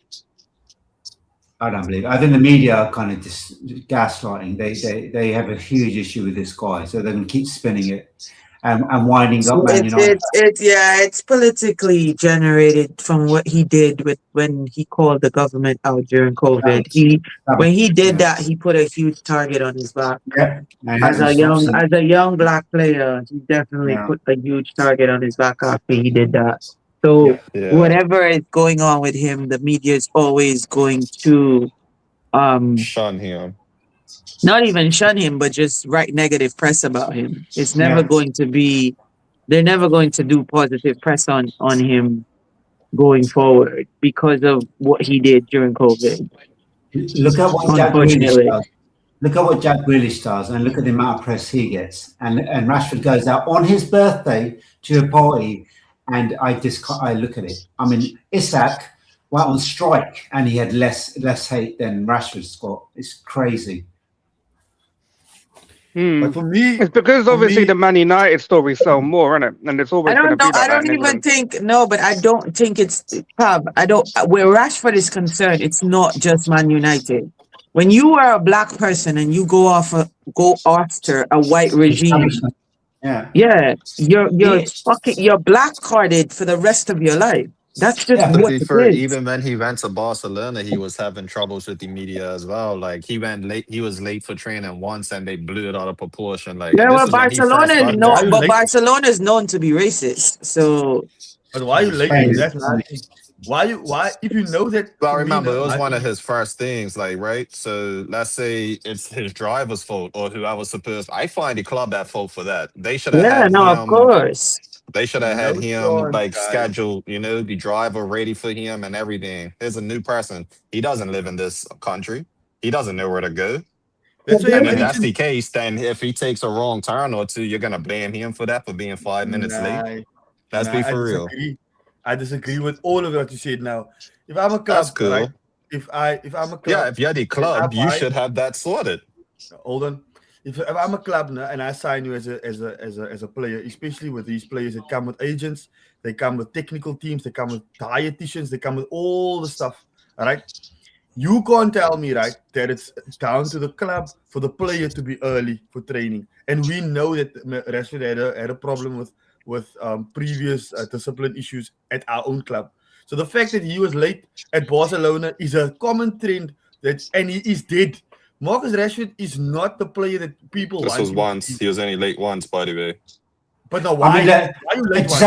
I don't believe it. I think the media are kind of just gaslighting. They have a huge issue with this guy, so they're going to keep spinning it and winding up Man United. It's politically generated from what he did when he called the government out during COVID. When he did that, he put a huge target on his back. Yeah. As a young black player, he definitely put a huge target on his back after he did that. So Yeah. whatever is going on with him, the media is always going to Shun him. not even shun him, but just write negative press about him. It's never Yeah. going to be. They're never going to do positive press on him going forward because of what he did during COVID. Look at what Jack Grealish Unfortunately, does. Look at what Jack Grealish does, and look at the amount of press he gets. And Rashford goes out on his birthday to a party, and I look at it. I mean, Isak went on strike, and he had less hate than Rashford's got. It's crazy. But for me, It's because obviously the Man United stories sell more, isn't it? And it's I always going to don't know. be I like that don't in even England. think no, but I don't think it's Pab. I don't. Where Rashford is concerned, it's not just Man United. When you are a black person and you go after a white regime, Establishment. Yeah. yeah, you're He- you're black carded for the rest of your life. That's just yeah, To but what be it fair, is. even when he went to Barcelona, he was having troubles with the media as well. Like he went late, he was late for training once, and they blew it out of proportion. Like, Yeah, and this well, is when he Barcelona first is got but why no, there. you but late? Barcelona is known to be racist. So But why you late? Spain. That's my thing. Why if you know that? Well, For me, remember, it was my one of thing, his first things, like, right? So let's say it's his driver's fault or whoever's supposed. I find the club at fault for that. They should have yeah, had no, of him. course. They should have no had him chance, like guys. scheduled, the driver ready for him and everything. Here's a new person. He doesn't live in this country. He doesn't know where to go. That's why And I if need that's to. the case, then if he takes a wrong turn or two, you're gonna blame him for that for being 5 minutes late. Nah, Let's nah, be I for real. disagree. I disagree with all of what you said now. If I'm a That's club, right? cool. If I'm a Yeah, club if you're the and I club, you buy, should have that sorted. hold on. If I'm a club now and I sign you as a player, especially with these players that come with agents, they come with technical teams, they come with dietitians, they come with all the stuff. All right. You can't tell me, right, that it's down to the club for the player to be early for training. And we know that Rashford had a problem with previous discipline issues at our own club. So the fact that he was late at Barcelona is a common trend and he is dead. Marcus Rashford is not the player that people This want was him to once. be. He was only late once, by the way. But now I mean, why you late one?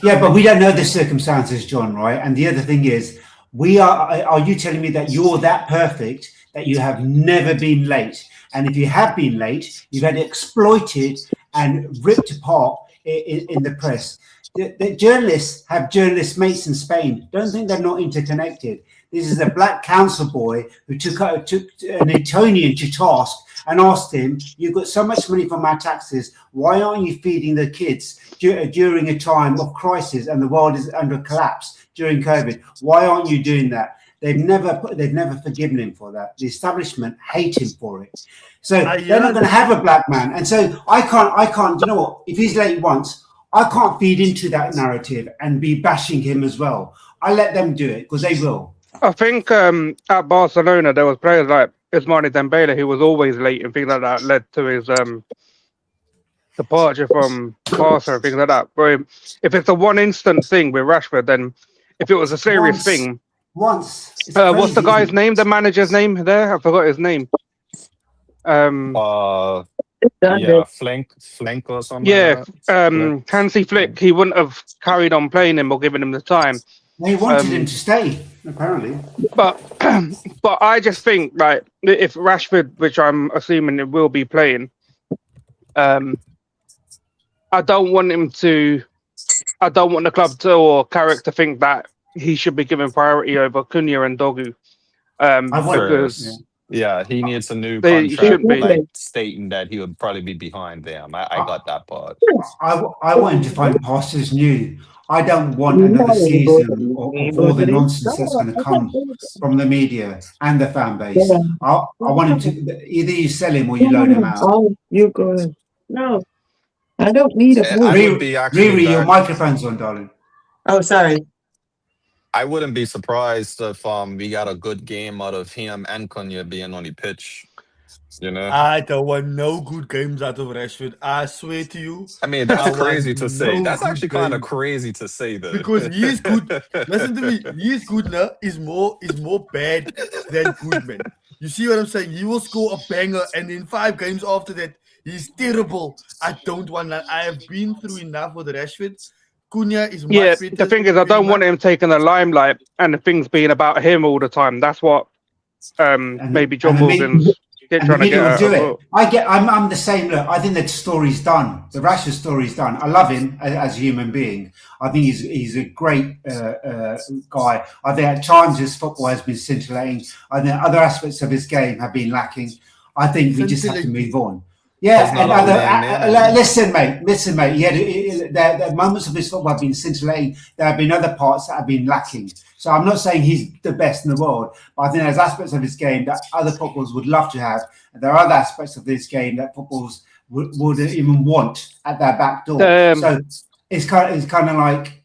yeah, but we don't know the circumstances, John, right? And the other thing is, are you telling me that you're that perfect that you have never been late? And if you have been late, you've had it exploited and ripped apart in the press. The journalists have journalist mates in Spain. Don't think they're not interconnected. This is a black council boy who took an Etonian to task and asked him, "You've got so much money from our taxes. Why aren't you feeding the kids during a time of crisis and the world is under collapse during COVID? Why aren't you doing that?" They've never forgiven him for that. The establishment hate him for it. So they're not going to have a black man. And so I can't. You know what? If he's late once, I can't feed into that narrative and be bashing him as well. I let them do it because they will. I think at Barcelona there was players like Ismail Dembele who was always late and things like that led to his departure from Barca and things like that. But if it's a one instant thing with Rashford, then if it was a serious thing, Once. It's what's the crazy, guy's isn't it? name? The manager's name there? I forgot his name. Yeah, flank or something Yeah, like that. Flank. Hansi Flick. He wouldn't have carried on playing him or given him the time. They wanted him to stay, apparently. But but I just think like if Rashford, which I'm assuming it will be playing, I don't want him to. I don't want the club to or Carrick to think that he should be given priority over Cunha and Dogu. Because Yeah, he needs a new they contract, shouldn't be. like stating that he would probably be behind them. I got that part. I want him to find pastures new. I don't want another season of all the nonsense that's going to come from the media and the fan base. I want him to either you sell him or you loan him out. Oh, you go ahead. No, I don't need a I would be actually Riri, your back. microphone's on, darling. Oh, sorry. I wouldn't be surprised if we got a good game out of him and Cunha being on the pitch. You know, I don't want no good games out of Rashford. I swear to you. I mean, that's I want crazy to say. no That's good actually kind of games. crazy to say, though. Because he is good. Listen to me. He is good now. Is more bad than good, man. You see what I'm saying? He will score a banger, and in 5 games after that, he's terrible. I don't want that. I have been through enough with Rashford. Cunha is much Yeah, better. the thing is, I don't want him taking the limelight and the things being about him all the time. That's what maybe John Morgan's and the trying to media get will at do as it. well. I'm the same. Look, I think that story's done. The Rashford story's done. I love him as a human being. I think he's a great guy. I think at times his football has been scintillating. I think other aspects of his game have been lacking. I think we just have to move on. Yeah, He's not and a lame man. listen, mate. The moments of his football have been scintillating. There have been other parts that have been lacking. So I'm not saying he's the best in the world, but I think there's aspects of his game that other footballers would love to have. And there are other aspects of this game that footballers wouldn't even want at their back door. So it's kind of like,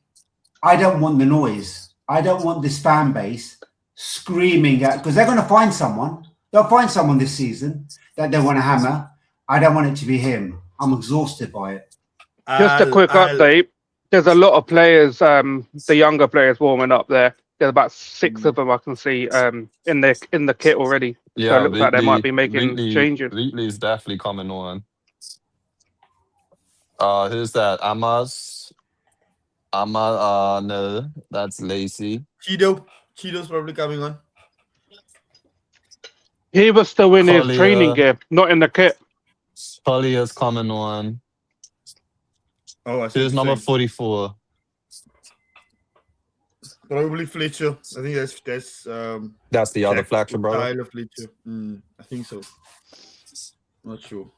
I don't want the noise. I don't want this fan base screaming at, because they're going to find someone. They'll find someone this season that they want to hammer. I don't want it to be him. I'm exhausted by it. Just a quick update. There's a lot of players, the younger players warming up there. There's about 6 of them I can see in the kit already. Yeah, so it looks like they might be making changes. Wheatley's definitely coming on. Who's that? Amaz? No, that's Lacey. Cheeto's probably coming on. He was still in his Collier. training gear, not in the kit. Collier's coming on. Oh, I see. Who's number 44? Probably Fletcher. I think That's the other Fletcher brother. Tyler Fletcher. I think so. Not sure.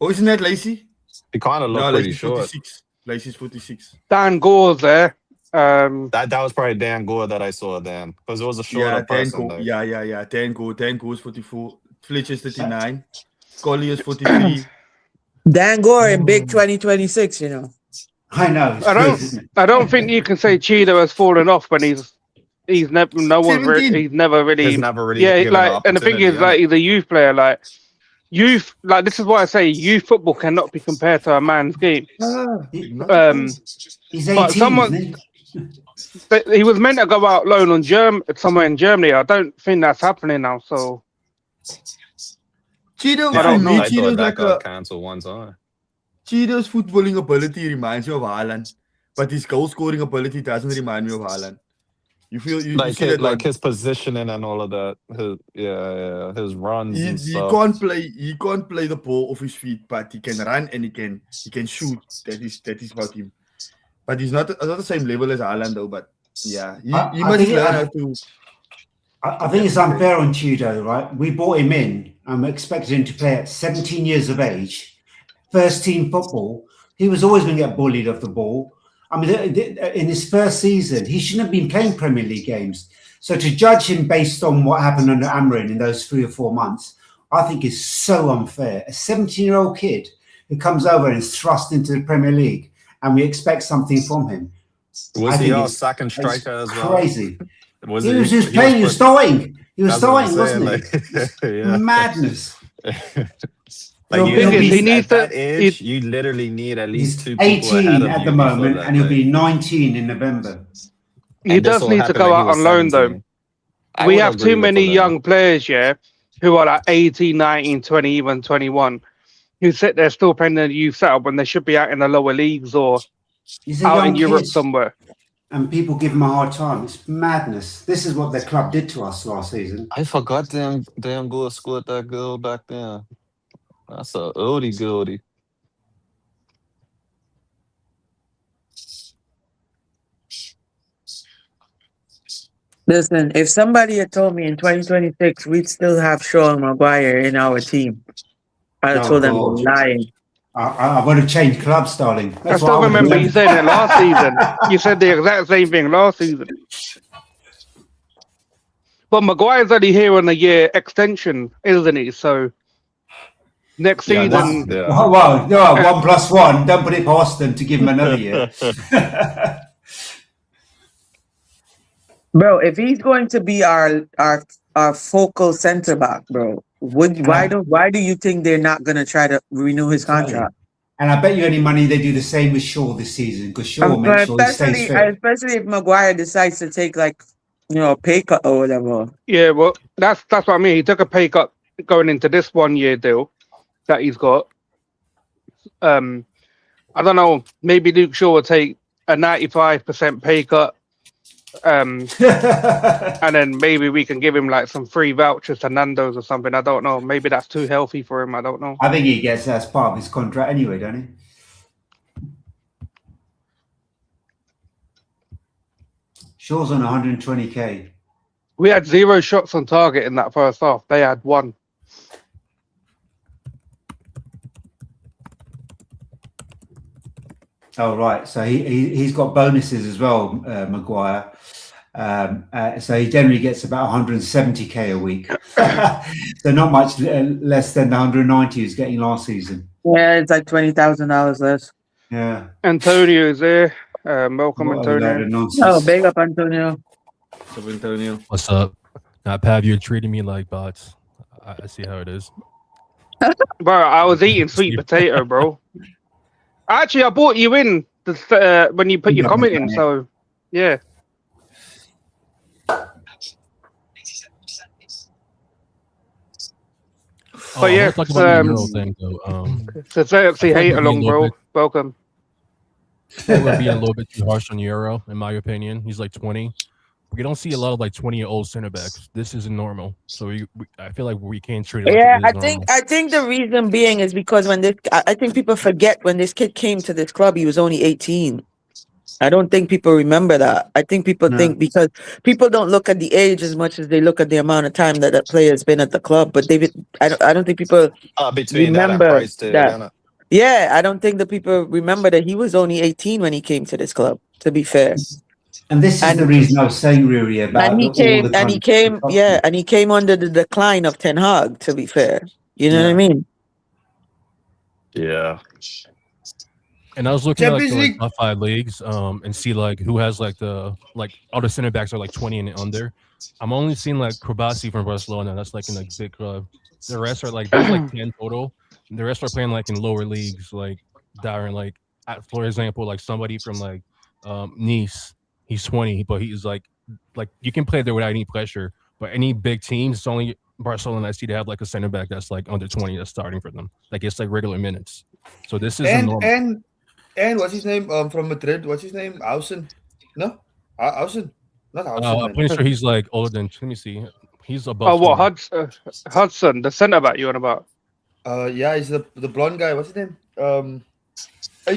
Oh, isn't that Lacey? He kind of looked pretty Lacey's short. 46. Lacey's 46. Dan Gore's there. That was probably Dan Gore that I saw then, because it was a shorter person. Dan Gore is 44. Fletcher's 39. Collier's 43. Dan Gore in big 2026, you know. I know. I don't think you can say Cheetah has fallen off when he's never really yeah, like, and the thing is, like, he's a youth player. Like, youth, like, this is why I say youth football cannot be compared to a man's game. He's 18, he was meant to go out loan on somewhere in Germany. I don't think that's happening now. So Cheeto's like a cancel one time. Cheeto's footballing ability reminds me of Haaland, but his goal scoring ability doesn't remind me of Haaland. You see that his positioning and all of that. His runs. He can't play the ball off his feet, but he can run and he can shoot. That is about him. But he's not the same level as Haaland though. But yeah, he must learn how to. I think it's unfair on Cheeto, right? We brought him in and we expected him to play at 17 years of age, first team football. He was always going to get bullied off the ball. I mean, in his first season, he shouldn't have been playing Premier League games. So to judge him based on what happened under Amrin in those 3 or 4 months, I think is so unfair. A 17-year-old kid who comes over and is thrust into the Premier League, and we expect something from him. Was he our second striker as well? Crazy. He was playing. He was starting. He was starting, wasn't he? Madness. He needs that age. You literally need at least 2 people 18 at the moment, and he'll be 19 in November. He does need to go out on loan, though. We have too many young players, who are like 18, 19, 20, even 21, who sit there still playing in the youth setup when they should be out in the lower leagues or out in Europe somewhere. And people give him a hard time. It's madness. This is what the club did to us last season. I forgot Dan Gore scored that goal back then. That's a oldie. Listen, if somebody had told me in 2026 we'd still have Sean Maguire in our team, I'd have told them they're lying. I would have changed clubs, darling. I still remember you saying it last season. You said the exact same thing last season. But Maguire's only here on a year extension, isn't he? So next season. Well, 1 plus 1. Don't put it past them to give him another year. Bro, if he's going to be our focal center back, bro, why do you think they're not going to try to renew his contract? And I bet you any money they do the same with Shaw this season, because Shaw makes sure he stays fit. Especially if Maguire decides to take a pay cut or whatever. Yeah, well, that's what I mean. He took a pay cut going into this 1 year deal that he's got. I don't know. Maybe Luke Shaw will take a 95% pay cut. And then maybe we can give him like some free vouchers to Nando's or something. I don't know. Maybe that's too healthy for him. I don't know. I think he gets that as part of his contract anyway, don't he? Shaw's on 120k. We had 0 shots on target in that first half. They had 1. Oh right, so he's got bonuses as well, Maguire. So he generally gets about 170k a week. So not much less than the 190 he was getting last season. Yeah, it's like $20,000 less. Yeah. Antonio's there. Welcome, What a load Antonio. of nonsense. Oh, big up, Antonio. So Antonio. What's up? Now, Pav, you're treating me like bots. I see how it is. Bro, I was eating sweet potato, bro. Actually, I brought you in when you put your comment in. So, yeah. Oh, yeah, let's talk about the Euro thing, though. So Xerxes hate along, bro. Welcome. We're being a little bit too harsh on Euro, in my opinion. He's like 20. We don't see a lot of like 20-year-old center backs. This isn't normal. So I feel like we can't treat it like Yeah, it is normal. I think the reason being is because I think people forget when this kid came to this club, he was only 18. I don't think people remember that. I think people think because people don't look at the age as much as they look at the amount of time that player's been at the club. But I don't think people between remember that and Price too, that. Yeah, I don't think the people remember that he was only 18 when he came to this club. To be fair. And this is the reason I was saying, Ruri, about he came under the decline of Ten Hag, to be fair. You know what I mean? Yeah. And I was looking at Champions like League. the top 5 leagues, and see like who has like all the center backs are like 20 and under. I'm only seeing like Krabasi from Barcelona. That's like in a big club. The rest are like there's like 10 total. And the rest are playing like in lower leagues, like Darren, like for example, like somebody from like Nice. He's 20, but he's like you can play there without any pressure. But any big teams, it's only Barcelona I see to have like a center back that's like under 20 that's starting for them. Like it's like regular minutes. So this is normal. And what's his name? From Madrid. What's his name? Hausen. No, Hausen. Not Hausen. I'm pretty sure he's like older than. Let me see. He's above. Oh, what Hudson, the centre back you on about? Yeah, he's the blonde guy. What's his name?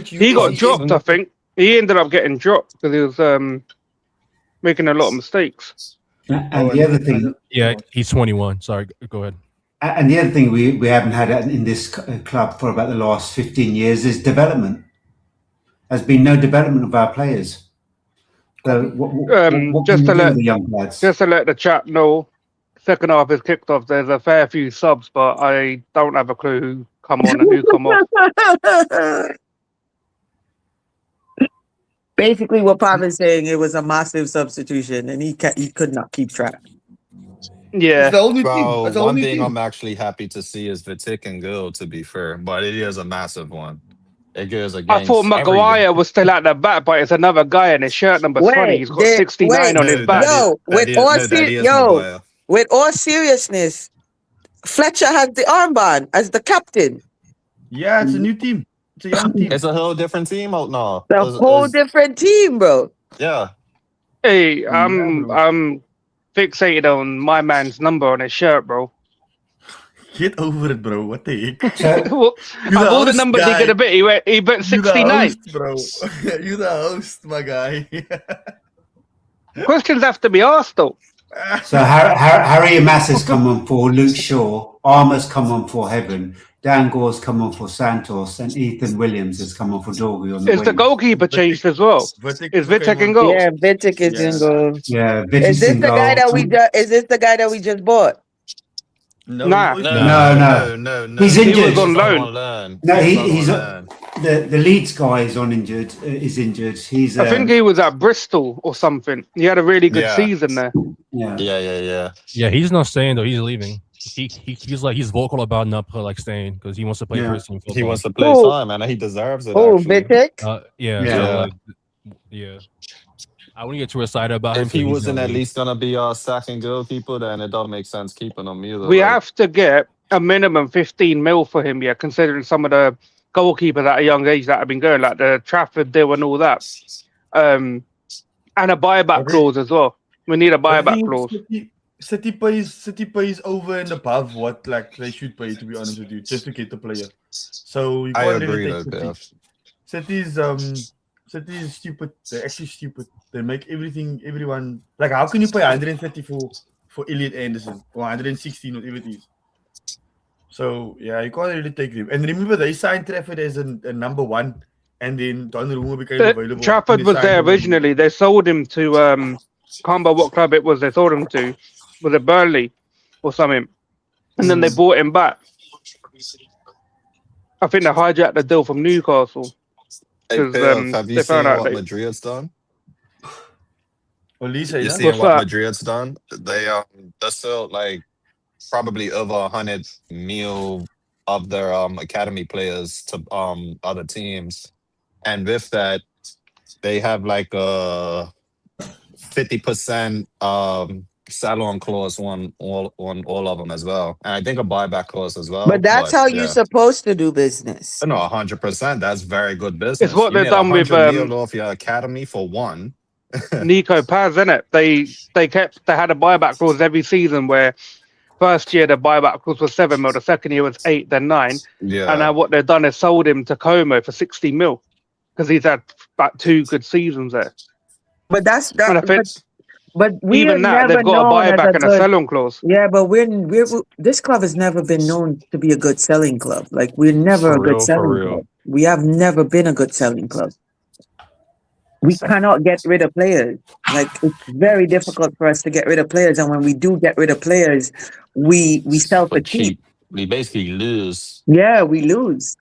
He got dropped, I think. He ended up getting dropped because he was making a lot of mistakes. And the other thing, yeah, he's 21. Sorry, go ahead. And the other thing we haven't had in this club for about the last 15 years is development. There's been no development of our players. So what just can to we do let with the young lads? Just to let the chat know, second half is kicked off. There's a fair few subs, but I don't have a clue who come on and who come off. Basically, what Pav is saying, it was a massive substitution, and he could not keep track. Yeah, the only Bro, team. one thing I'm actually happy to see is Vitic and Gill, to be fair, but it is a massive one. It goes against. I thought Maguire was still at the back, but it's another guy in his shirt number 20. He's got 69 on his back. Yo, with all seriousness, Fletcher has the armband as the captain. Yeah, it's a new team. It's a young team. It's a whole different team. Oh no, The whole different team, bro. Yeah. Hey, I'm fixated on my man's number on his shirt, bro. Get over it, bro. What the heck? I bought the number to get a bit. He bet 69. Host, bro. You the host, my guy. Questions have to be asked, though. So Harry Amass has come on for Luke Shaw, Armour's come on for Heaven, Dan Gore's come on for Santos, and Ethan Williams has come on for Dorgu on the Is the wing. goalkeeper changed as well? Is Vitic in goal? Yeah, Vitic is in goal. Yeah, Vitic's Is this in the goal. guy that is this the guy that we just bought? No. He's injured. He was on loan. No, he's the Leeds guy is injured. He's. I think he was at Bristol or something. He had a really good season there. Yeah. Yeah, he's not staying though. He's leaving. He's vocal about not staying because he wants to play first team football. He wants to play time, and he deserves it. Oh, Vitic. Yeah. I wouldn't get too excited about him. If he wasn't at least gonna be our second goalkeeper, then it don't make sense keeping him either. We have to get a minimum 15 mil for him, considering some of the goalkeepers at a young age that have been going, like the Trafford deal and all that. And a buyback clause as well. We need a buyback clause. City pays over and above what like they should pay, to be honest with you, just to get the player. So you I can't agree really take though, City. City is stupid. They're actually stupid. They make everyone like, how can you pay 130 for Elliot Anderson or 116 whatever it is? So yeah, you can't really take them. And remember, they signed Trafford as a number one, and then Donnarumma became available. Trafford was there originally. They sold him to can't remember what club it was. They sold him to, was it Burnley or something? And then they bought him back. I think they hijacked the deal from Newcastle. Hey, Piff, have you seen what Madrid's done? You seeing what Madrid's done? They're still like probably over 100 mil of their academy players to other teams, and with that, they have like a 50% sell-on clause on all of them as well, and I think a buyback clause as well. But that's how you're supposed to do business. No, 100%. That's very good business. It's what they've done with mil off your academy for one. Nico Paz, isn't it? They had a buyback clause every season where first year the buyback clause was 7 mil, the second year was 8, then 9. Yeah. And now what they've done is sold him to Como for 60 mil because he's had about 2 good seasons there. But that's that. And I think but we even that they've got a buyback and a sell-on clause. Yeah, but this club has never been known to be a good selling club. Like we're never a good selling club. We have never been a good selling club. We cannot get rid of players. Like it's very difficult for us to get rid of players, and when we do get rid of players, we sell for cheap. We basically lose. Yeah, we lose.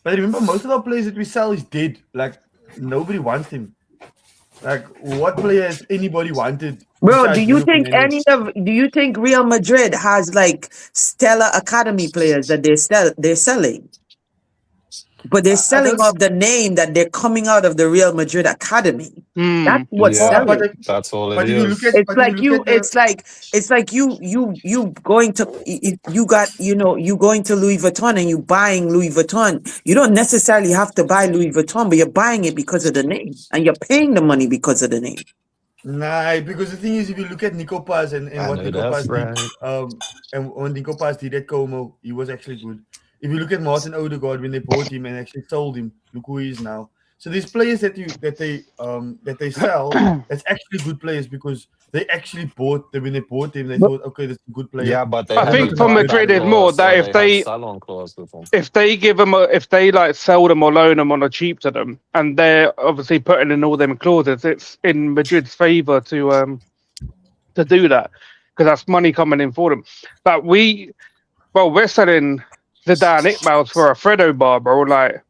But remember, most of our players that we sell is dead. Like nobody wants him. Like what player has anybody wanted? Bro, do you think Real Madrid has like stellar academy players that they're selling? But they're selling off the name that they're coming out of the Real Madrid academy. That's what's selling. That's all it is. It's like you going to you going to Louis Vuitton and you buying Louis Vuitton. You don't necessarily have to buy Louis Vuitton, but you're buying it because of the name and you're paying the money because of the name. Nah, because the thing is, if you look at Nico Paz and what Nico Paz did, and when Nico Paz did at Como, he was actually good. If you look at Martin Odegaard when they bought him and actually sold him, look who he is now. So these players that they sell, that's actually good players because they actually bought them. When they bought him, they thought, okay, that's a good player. Yeah, but I think for Madrid is more that if they give them if they like sell them or loan them on a cheap to them, and they're obviously putting in all them clauses, it's in Madrid's favour to do that because that's money coming in for them. But we're selling Zidane Iqbal for a Fredo bar, bro. Like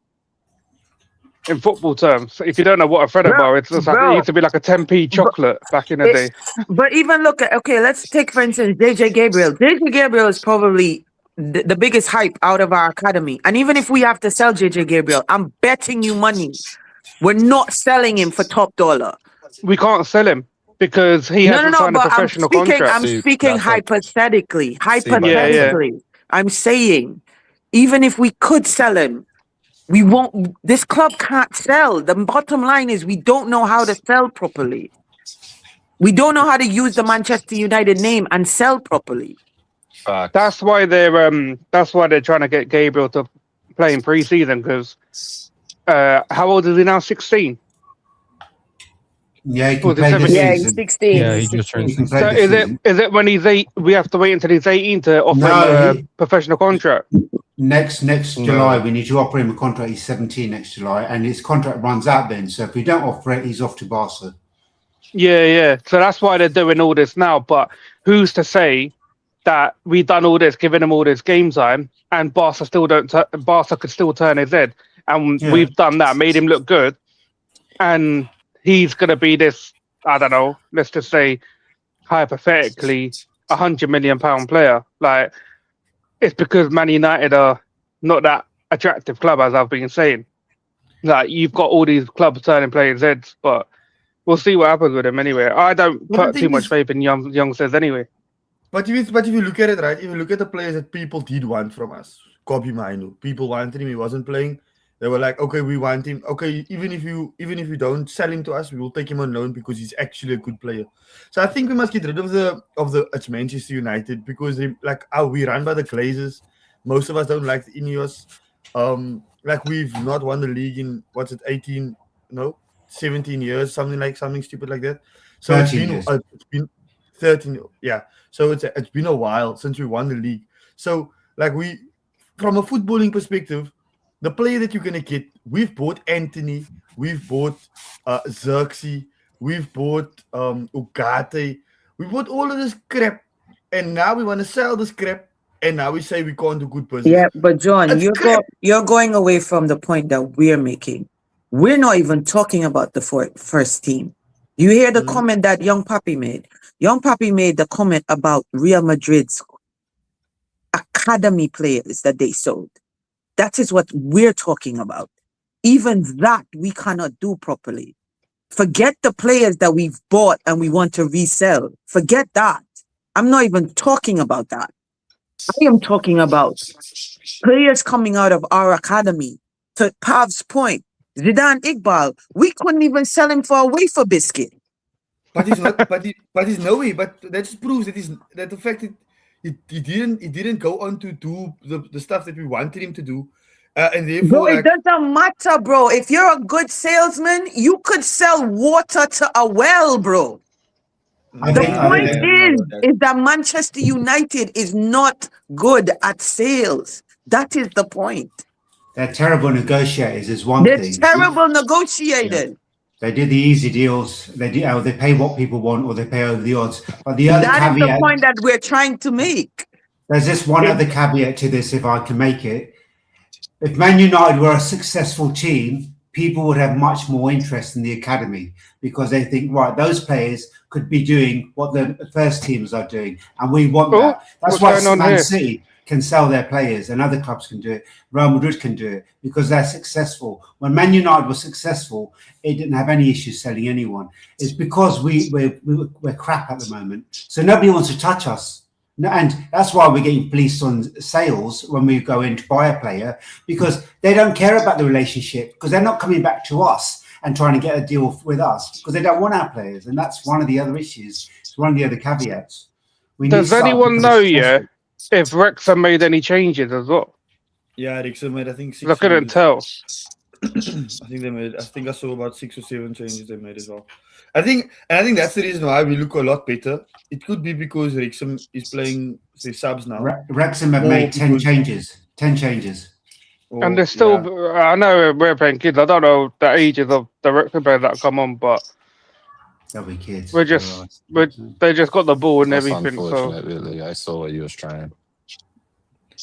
in football terms, if you don't know what a Fredo bar is, it's like it used to be like a 10p chocolate back in the day. But even look at let's take for instance JJ Gabriel. JJ Gabriel is probably the biggest hype out of our academy. And even if we have to sell JJ Gabriel, I'm betting you money we're not selling him for top dollar. We can't sell him because he hasn't signed a professional contract. I'm speaking hypothetically. I'm saying, even if we could sell him, we won't. This club can't sell. The bottom line is we don't know how to sell properly. We don't know how to use the Manchester United name and sell properly. That's why they're trying to get Gabriel to play in pre-season because how old is he now? 16. Yeah, he's 16. Yeah, he just turned 16. So is it when he's 8? We have to wait until he's 18 to offer him a professional contract. Next July, we need to offer him a contract. He's 17 next July, and his contract runs out then. So if we don't offer it, he's off to Barca. Yeah. So that's why they're doing all this now. But who's to say that we've done all this, giving him all this game time, and Barca still don't? Barca could still turn his head, and we've done that, made him look good, and he's going to be this, I don't know, let's just say, hypothetically, £100 million player. Like, it's because Man United are not that attractive club, as I've been saying. Like, you've got all these clubs turning players' heads, but we'll see what happens with him anyway. I don't put too much faith in youngsters anyway. but if you look at it, right, if you look at the players that people did want from us, Kobe Mainu, people wanted him, he wasn't playing. They were like, okay, we want him. Okay, even if you don't sell him to us, we will take him on loan because he's actually a good player. So I think we must get rid of the it's Manchester United because they like we run by the Glazers. Most of us don't like the Ineos. Like we've not won the league in what's it, 18, no, 17 years, something stupid like that. So 13 years. It's been 13, yeah. So it's been a while since we won the league. So like from a footballing perspective, the player that you're gonna get, we've bought Anthony, we've bought Xerxes, we've bought Ugarte, we bought all of this crap, and now we want to sell this crap, and now we say we can't do good business. Yeah, but John, It's crap. you're going away from the point that we're making. We're not even talking about the first team. You hear the comment that Young Papi made? Young Papi made the comment about Real Madrid's academy players that they sold. That is what we're talking about. Even that we cannot do properly. Forget the players that we've bought and we want to resell. Forget that. I'm not even talking about that. I am talking about players coming out of our academy. To Pav's point, Zidane Iqbal, we couldn't even sell him for a wafer biscuit. But he's not. but he's no way. But that just proves that the fact that he didn't go on to do the stuff that we wanted him to do, and therefore Bro, it doesn't matter, bro. If you're a good salesman, you could sell water to a well, bro. The point is that Manchester United is not good at sales. That is the point. They're terrible negotiators is one They're thing. terrible negotiators. They do the easy deals. They pay what people want or they pay over the odds. But the other That is caveat, the point that we're trying to make. there's just one other caveat to this, if I can make it. If Man United were a successful team, people would have much more interest in the academy because they think, right, those players could be doing what the first teams are doing, and we want that. That's why Man City can sell their players and other clubs can do it. Real Madrid can do it because they're successful. When Man United was successful, it didn't have any issues selling anyone. It's because we're crap at the moment. So nobody wants to touch us. And that's why we're getting fleeced on sales when we go in to buy a player, because they don't care about the relationship, because they're not coming back to us and trying to get a deal with us because they don't want our players. And that's one of the other issues. It's one of the other caveats. Does anyone know, if Wrexham made any changes as well? Yeah, Wrexham made, I think, 6 I couldn't tell. I think I saw about 6 or 7 changes they made as well. I think that's the reason why we look a lot better. It could be because Wrexham is playing the subs now. Wrexham have made 10 changes. 10 changes. And they're still, I know we're playing kids. I don't know the ages of the Wrexham players that come on, but they'll be kids. they just got the ball and everything. Unfortunate, really. I saw what you was trying.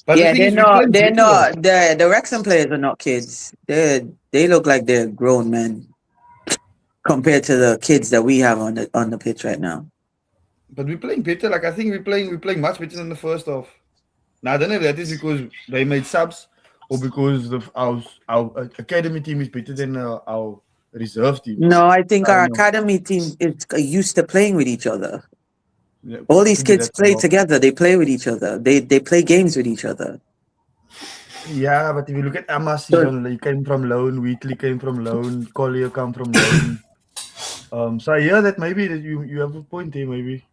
But yeah, they're not. The Wrexham players are not kids. They look like they're grown men compared to the kids that we have on the pitch right now. But we're playing better. Like I think we're playing much better than the first half. Now I don't know if that is because they made subs or because our academy team is better than our reserve team. No, I think our academy team is used to playing with each other. Yeah, all these kids play together. They play with each other. They play games with each other. Yeah, but if you look at Amas, he came from loan. Wheatley came from loan. Collier came from loan. So I hear that maybe that you have a point here, maybe.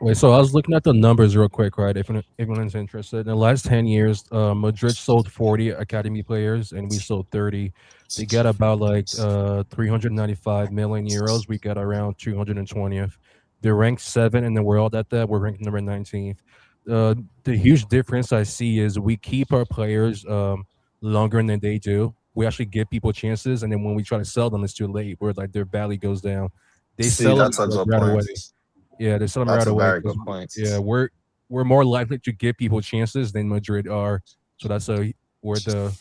Wait, so I was looking at the numbers real quick, right? If anyone's interested, in the last 10 years, Madrid sold 40 academy players, and we sold 30. They get about like 395 million euros. We got around 220th. They're ranked 7 in the world at that. We're ranked number 19th. The huge difference I see is we keep our players longer than they do. We actually give people chances, and then when we try to sell them, it's too late. Where like their value goes down. They sell them right away. Yeah, they sell them right away. Very good point. Yeah, we're more likely to give people chances than Madrid are. So that's where the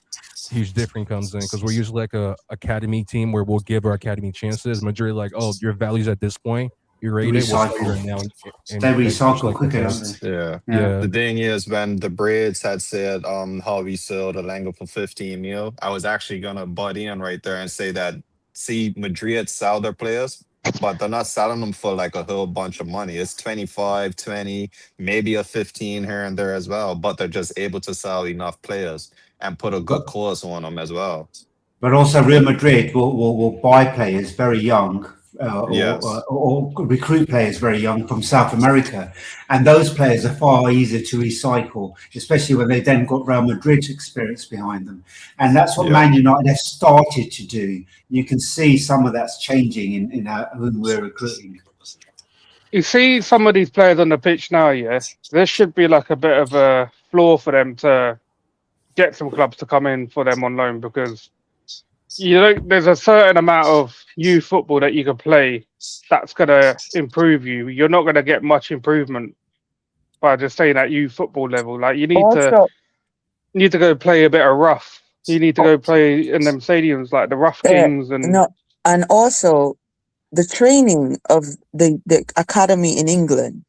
huge difference comes in, because we're usually like a academy team where we'll give our academy chances. Madrid like, oh, your value's at this point. You're rated. They recycle quicker. Yeah. The thing is, when the Brits had said how we sold Alango for 15 mil, I was actually gonna butt in right there and say that Madrid sell their players but they're not selling them for like a whole bunch of money. It's 25, 20, maybe a 15 here and there as well, but they're just able to sell enough players and put a good But course on them as well. but also Real Madrid will buy players very young. Yes. Or recruit players very young from South America, and those players are far easier to recycle, especially when they then got Real Madrid's experience behind them, and that's what Yeah. Man United have started to do. You can see some of that's changing in whom we're recruiting. You see some of these players on the pitch now, yeah. There should be like a bit of a floor for them to get some clubs to come in for them on loan, because there's a certain amount of youth football that you can play that's gonna improve you. You're not gonna get much improvement by just staying at youth football level. Like you need Also, to go play a bit of rough. You need to go play in them stadiums like the Rough Kings and no, and also the training of the academy in England,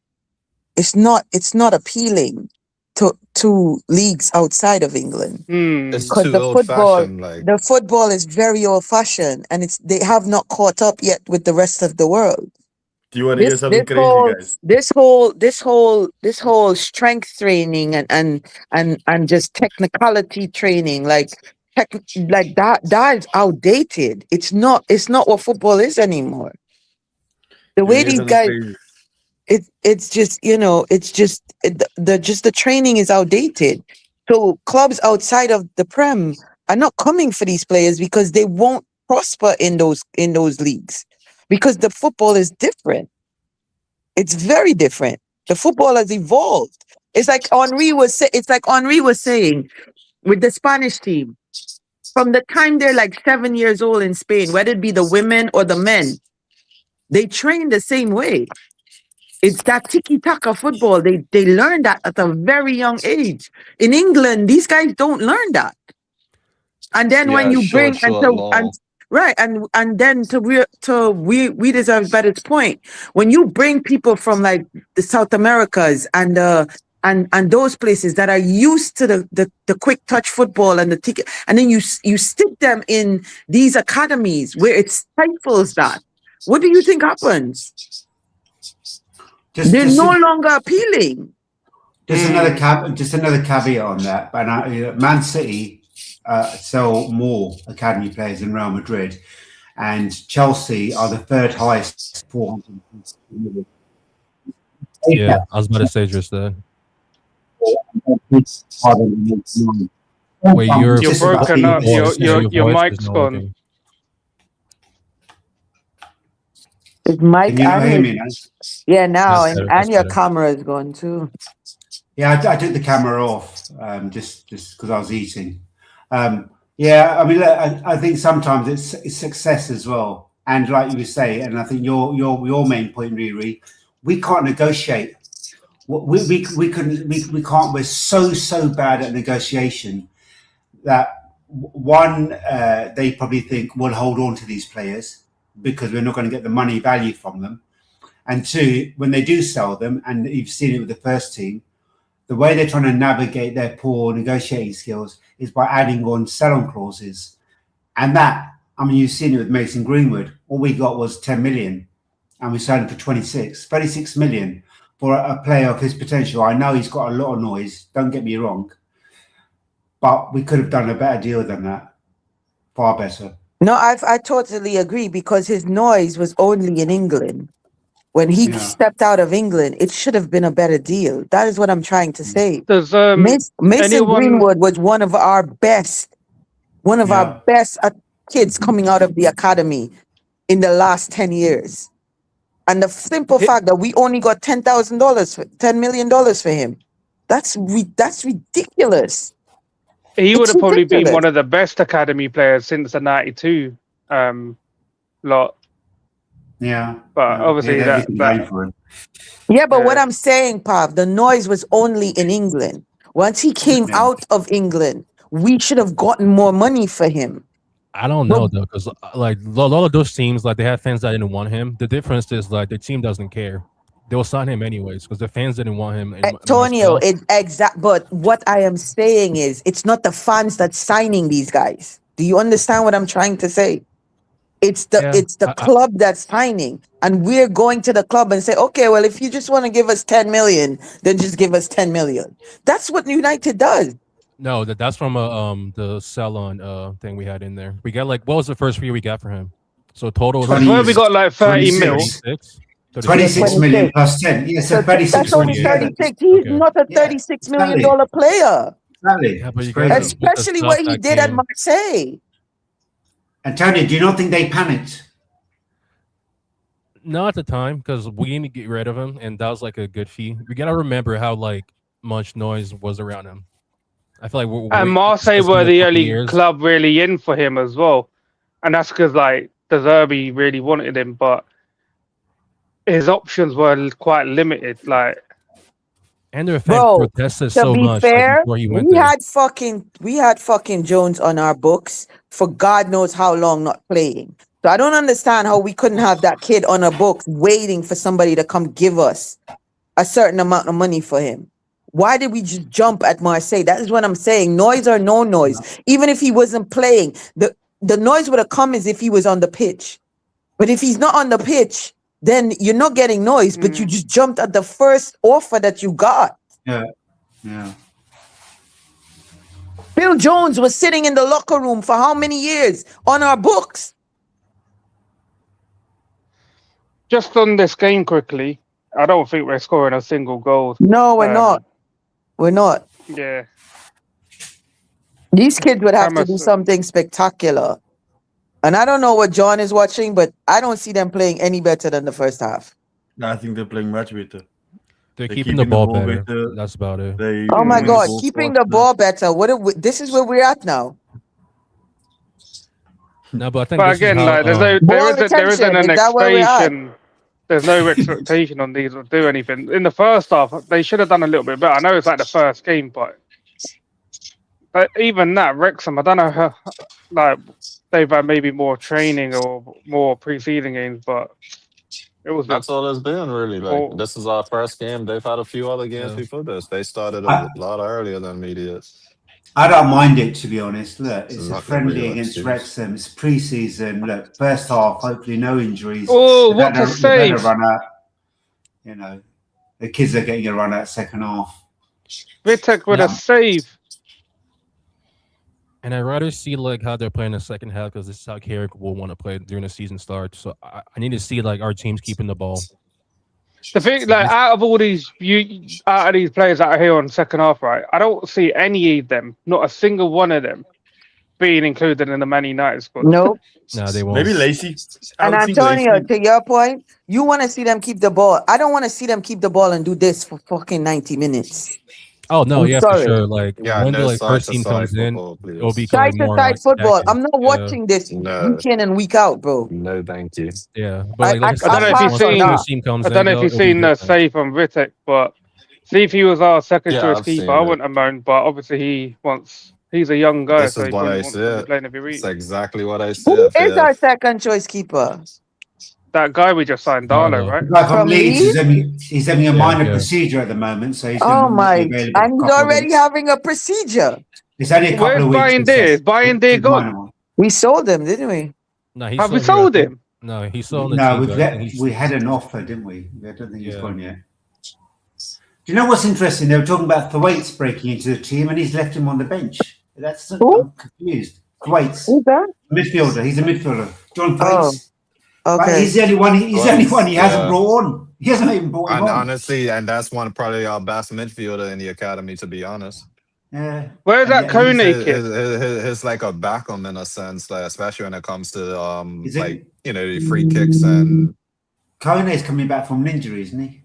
it's not appealing to leagues outside of England, It's because too old fashioned. Like, the football is very old fashioned, and they have not caught up yet with the rest of the world. Do you want to hear This something this crazy, whole guys? this whole strength training and just technicality training, like that is outdated. It's not what football is anymore. The You want way to hear these something guys, crazy? it's just the training is outdated. So clubs outside of the Prem are not coming for these players because they won't prosper in those leagues, because the football is different. It's very different. The football has evolved. It's like Henri was saying with the Spanish team. From the time they're like 7 years old in Spain, whether it be the women or the men, they train the same way. It's that tiki-taka football. They learn that at a very young age. In England, these guys don't learn that. And then when yeah, you short, bring short, long. right, and then we deserve better point. When you bring people from like the South Americas and those places that are used to the quick touch football and the ticket, and then you stick them in these academies where it stifles that. What do you think happens? They're no longer appealing. Just another caveat on that. And Man City sell more academy players than Real Madrid, and Chelsea are the third highest. 400. Yeah, I was about to say just that. Wait, you're just about broken up. voice. Your voice mic's is not gone. working. It's Mike. Can you not hear me now? Yeah, now, That's better, that's and your better. camera is gone too. Yeah, I took the camera off just because I was eating. Yeah, I mean, look, I think sometimes it's success as well, and like you say, and I think your main point, Riri, we can't negotiate. We can't. We're so bad at negotiation that one, they probably think we'll hold on to these players because we're not going to get the money value from them, and two, when they do sell them, and you've seen it with the first team, the way they're trying to navigate their poor negotiating skills is by adding on sell-on clauses. And that, I mean, you've seen it with Mason Greenwood. All we got was 10 million and we signed him for 26 million for a player of his potential. I know he's got a lot of noise, don't get me wrong, but we could have done a better deal than that. Far better. No, I totally agree, because his noise was only in England. When he stepped out of England, it should have been a better deal. That is what I'm trying to say. Does Mason Greenwood was one of our best kids coming out of the academy in the last 10 years. And the simple fact that we only got $10 million for him, that's ridiculous. He would have probably been one of the best academy players since the '92 lot. Yeah, but obviously Yeah, but what I'm saying, Pav, the noise was only in England. Once he came out of England, we should have gotten more money for him. I don't know though, because like a lot of those teams, like they have fans that didn't want him. The difference is like the team doesn't care. They'll sign him anyways because the fans didn't want him. Antonio, but what I am saying is, it's not the fans that's signing these guys. Do you understand what I'm trying to say? It's the club that's signing, and we're going to the club and say, okay, well, if you just want to give us 10 million, then just give us 10 million. That's what United does. No, that's from the sell on thing we had in there. We got like, what was the first fee we got for him? So total was 20 I swear we got like 30 mil. 26. 26 million plus 10. Yeah, so 36 That's only altogether. 36. He's Okay. not a Yeah, $36 million player. Exactly. Yeah, but you It's guys crazy. with the Especially what stuff he that did at came- Marseille. And Tony, do you not think they panicked? Not at the time, because we need to get rid of him, and that was like a good fee. We gotta remember how like much noise was around him. I feel like And Marseille were the only club really in for him as well. And that's because like De Zerbi really wanted him, but his options were quite limited. Like, and their fans Bro, protested to so be much fair, like, before he went we there. had fucking Jones on our books for God knows how long not playing. So I don't understand how we couldn't have that kid on our books waiting for somebody to come give us a certain amount of money for him. Why did we just jump at Marseille? That is what I'm saying. Noise or no noise. Even if he wasn't playing, the noise would have come as if he was on the pitch. But if he's not on the pitch, then you're not getting noise, but you just jumped at the first offer that you got. Yeah. Phil Jones was sitting in the locker room for how many years on our books? just on this game quickly, I don't think we're scoring a single goal. No, we're not. We're not. Yeah. These kids would have to do Emerson. something spectacular. And I don't know what John is watching, but I don't see them playing any better than the first half. I think they're playing much better. They're keeping the ball better. That's about it. Oh my God, keeping the ball better. This is where we're at now. No, but I think But this is again, how, like, there Ball isn't retention, an is that where we're at? expectation. There's no expectation on these to do anything. In the first half, they should have done a little bit better. I know it's like the first game, but even that, Wrexham, I don't know how, like, they've had maybe more training or more preceding games, but it was That's all it's been, really. Like, Oh. this is our first game. They've had a few other games before this. They started a lot earlier than media. I don't mind it, to be honest. Look, it's a Not friendly really against serious. Wrexham. It's pre-season. Look, first half, hopefully no injuries. Oh, They've what had a save! run out. You know, the kids are getting a run out second half. Vitek with a save. And I'd rather see like how they're playing the second half because this is how Carrick will want to play during the season starts. So I need to see like our teams keeping the ball. The thing, like, out of these players that are here on second half, right? I don't see any of them, not a single one of them, being included in the Man United squad. Nope. No, they won't. Maybe Lacey. And Antonio, to your point, you want to see them keep the ball. I don't want to see them keep the ball and do this for fucking 90 minutes. Oh no, I'm yeah, sorry. for sure. Like when the no like first side-to-side team comes in, football, please. it'll be Side like, to more side like football. attacking. I'm not Yeah. watching this No. week in and week out, bro. No, thank you. Yeah, but like, I I said, don't know if you've once the seen- first team comes I don't know if you've seen the save from Vitek, but see if he was our second Yeah, choice I've keeper, seen I it. wouldn't have moaned, but obviously he's a young guy, This so is he what probably I wants to be said. playing every week. It's exactly what I Who said. is our second choice keeper? That guy we just signed, Darlow, right? The guy from From Leeds, he's having a minor yeah. procedure at the moment, so he's Oh going to my! be available. And he's already having a procedure. It's only a couple Where's of weeks. Brian he said. Deere? Is Brian Deere It's a minor gone? one. We sold him, didn't we? No, he's Have we still here, I sold think. him? No, he's still on the No, team. but I think he's- we had an offer, didn't we? I don't think he's Yeah. gone yet. Do you know what's interesting? They were talking about Thwaites breaking into the team, and he's left him on the bench. That's Who? I'm confused. Thwaites, Who's that? midfielder. He's a midfielder. John Oh, Thwaites. But okay. he's the only one. He's the only one he hasn't Yeah. brought on. He hasn't even brought him And on. honestly, and that's probably our best midfielder in the academy, to be honest. Yeah. Where's And that yet Kone His, kid? his like a Beckham in a sense, like, especially when it comes to Is it- like the free kicks and Kone's coming back from an injury, isn't he?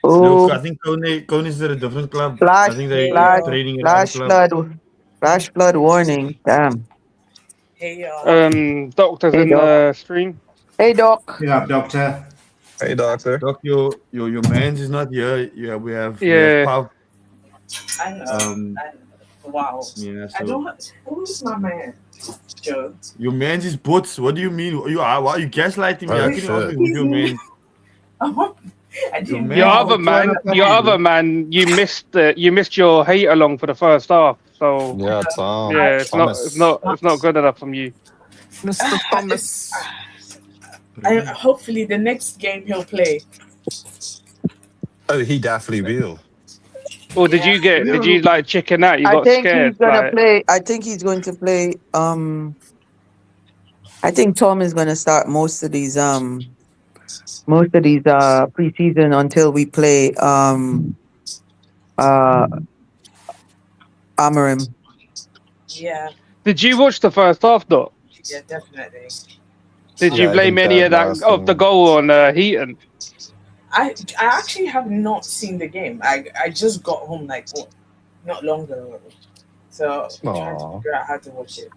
Oh, No, I think Kone is at a different club. Flash, I think they flash, training at flash another club. flood, flash flood warning. Damn. Hey y'all. Doctor's Hey, in Doc. the stream. Hey, Doc. Good up, doctor. hey doctor. Doc, your man is not here. Yeah, we have Yeah. Pav. I know. Um, Wow. Yeah, I so don't. Who's my man? Joe. your man's is boots. What do you mean? Why you gaslighting me? Oh, How can you ask me who's your man? I didn't. man- Your Yeah, other we're man, trying to your find other you. man, you missed your hate along for the first half. So Yeah, Tom. yeah, it's not good enough from you. Mr. Thomas. Hopefully the next game he'll play. Oh, he definitely will. Or did you like chicken out? You I got think scared. he's gonna Like, play. I think he's going to play. I think Tom is gonna start most of these preseason until we play Amarim. Yeah, did you watch the first half though? yeah, definitely. Did Yeah, you I blame think any that of that last of the one- goal on Heaton? I actually have not seen the game. I just got home like not long ago, so I'm trying to Aw. figure out how to watch it.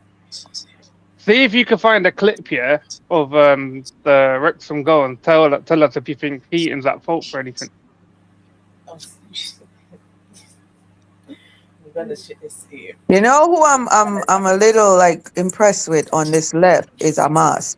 See if you can find a clip here of the Wrexham goal and tell us if you think Heaton's at fault for anything. Oh, we're gonna shit this here. You know who I'm a little like impressed with on this left is Amas.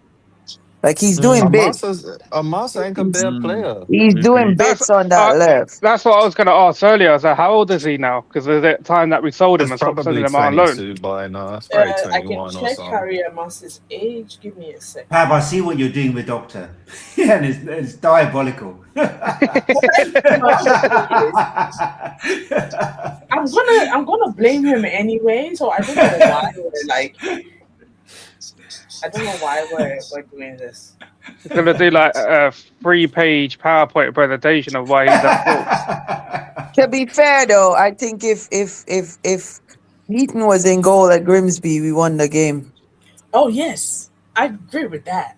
Like he's doing bits. Amas ain't a bad player. He's doing bits on that left. That's what I was going to ask earlier. I was like, how old is he now? Because there's that time that we sold him It's and stopped sending probably him out on loan. 22 by now. It's probably I 21 can or check something. Harry Amas's age. Give me a sec. Pab, I see what you're doing with Doctor. Yeah, and it's diabolical. I'm gonna blame him anyway. So I don't know why we're like. I don't know why we're doing this. He's going to do like a 3-page PowerPoint presentation of why he's at fault. To be fair though, I think if Heaton was in goal at Grimsby, we won the game. Oh yes, I agree with that.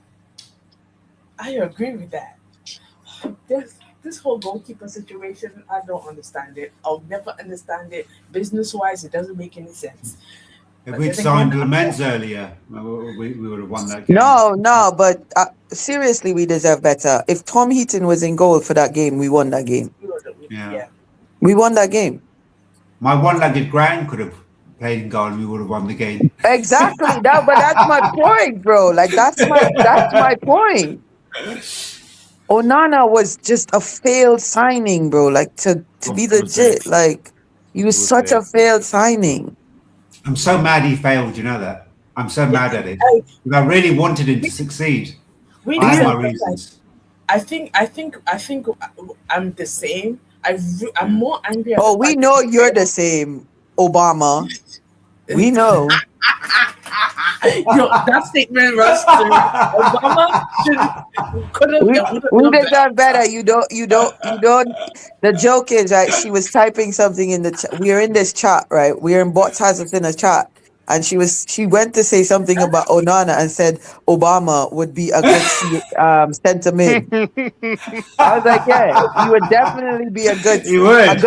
I agree with that. This whole goalkeeper situation, I don't understand it. I'll never understand it. Business-wise, it doesn't make any sense. If we'd signed Lamens earlier, we would have won that game. No, but seriously, we deserve better. If Tom Heaton was in goal for that game, we won that game. Yeah. We won that game. My one-legged Grand could have played in goal and we would have won the game. Exactly. But that's my point, bro. Like that's my point. Onana was just a failed signing, bro. Like to be legit, like he was such a failed signing. I'm so mad he failed, you know that? I'm so mad at it. I really wanted him to succeed. I have my reasons. I think I'm the same. I'm more angry. Oh, we know you're the same, Obama. We know. Yo, that statement, Russ. Obama could have. We deserve better. You don't. The joke is that she was typing something in the chat. We are in this chat, right? We are in Bots has us in a chat, and she went to say something about Onana and said Obama would be a good centre mid. I was like, yeah, he would definitely be a good. He would. I was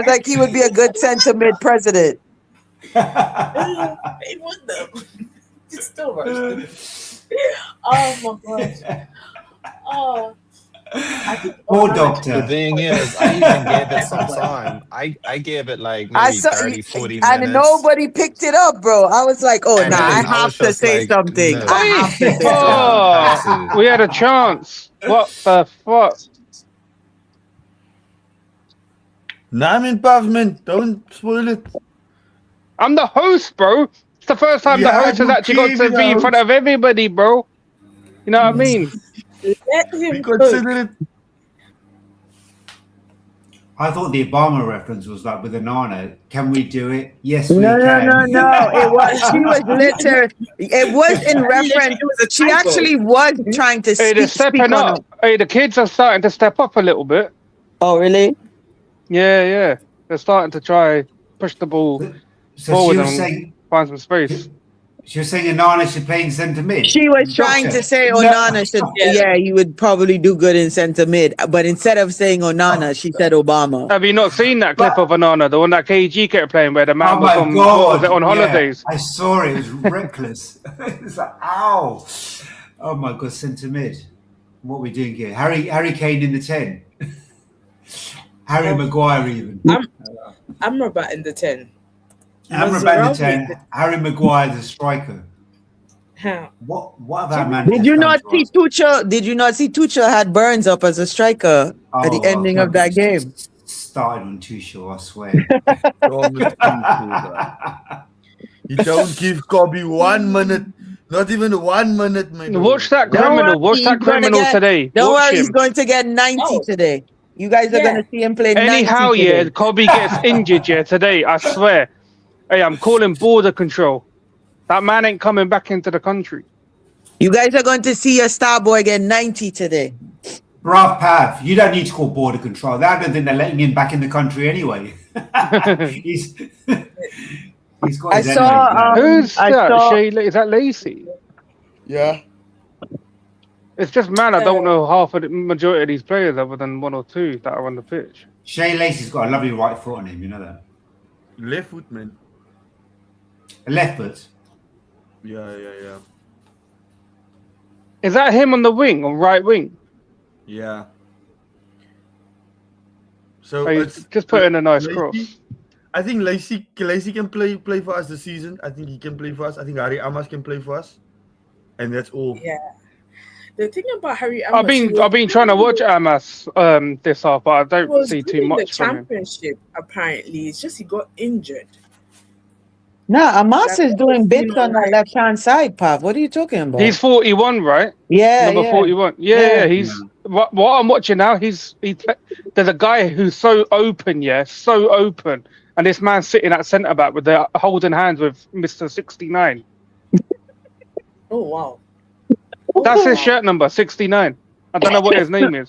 like, he would be a good centre mid president. It would though. It's still roasted. Oh my gosh. Oh. Poor Doctor. The thing is, I even gave it some time. I gave it like maybe 30, 40 minutes. And nobody picked it up, bro. I was like, oh, nah, I have to say something. No. I have to say something. Oh, we had a chance. What the fuck? Naam involvement. Don't spoil it. I'm the host, bro. It's the first time the host has actually got to be in front of everybody, bro. You know what I mean? Let him We consider it. I thought the Obama reference was like with Onana. Can we do it? Yes, we No. can. It was. She was literally. It was in reference. She actually was trying to Hey, they're speak stepping on. up. Hey, the kids are starting to step up a little bit. Oh, really? Yeah. They're starting to try push the ball So forward she was and saying find some space. Onana should play in centre mid. She was trying to say Onana should. Yeah, he would probably do good in centre mid. But instead of saying Onana, she said Obama. Have you not seen that clip of Onana, the one that KG kept playing where the man Oh was my on, God. what was it, on holidays? Yeah, I saw it. It was reckless. It's like, ow. Oh my God, centre mid. What are we doing here? Harry Kane in the 10. Harry Maguire even. Amrabat in the 10. Amrabat in the 10. Harry Maguire the striker. How? What have our man? Did you not see Tuchel? Did you not see Tuchel had Burns up as a striker at the ending of that game? Started on Tuchel, I swear. You don't give Kobe 1 minute Not even 1 minute, my Watch that Don't criminal. worry, Watch he's that gonna criminal get. today. Don't Watch worry, he's him. going to get 90 Oh, today. You guys are yeah. gonna see him play 90 Anyhow, yeah, today. Kobe gets injured, yeah, today. I swear. Hey, I'm calling border control. That man ain't coming back into the country. You guys are going to see your star boy get 90 today. Brav Pav, you don't need to call border control. I don't think they're letting him back in the country anyway. he's he's got I his saw, enemies now. Who's I that? saw- Is that Lacey? Yeah. It's just man, I don't know half of the majority of these players other than one or two that are on the pitch. Shea Lacey's got a lovely right foot on him, you know that. Left foot, man. A left foot. Yeah. Is that him on the wing, on right wing? Yeah. So Oh, he's it's just put in a nice Lacey- cross. I think Lacey can play for us this season. I think he can play for us. I think Harry Amas can play for us. And that's all. Yeah. The thing about Harry I've Amos, been trying to watch Amas this half, but I he don't was see good too in the much from him. championship. Apparently, it's just he got injured. Nah, Amas Like, is doing bits you know, on that like- left hand side, Pav. What are you talking about? He's 41, right? yeah, Number yeah. 41. Yeah, he's what I'm watching now. There's a guy who's so open, so open, and this man sitting at centre back with the holding hands with Mr. 69. Oh wow. That's his shirt number, 69. I don't know what his name is.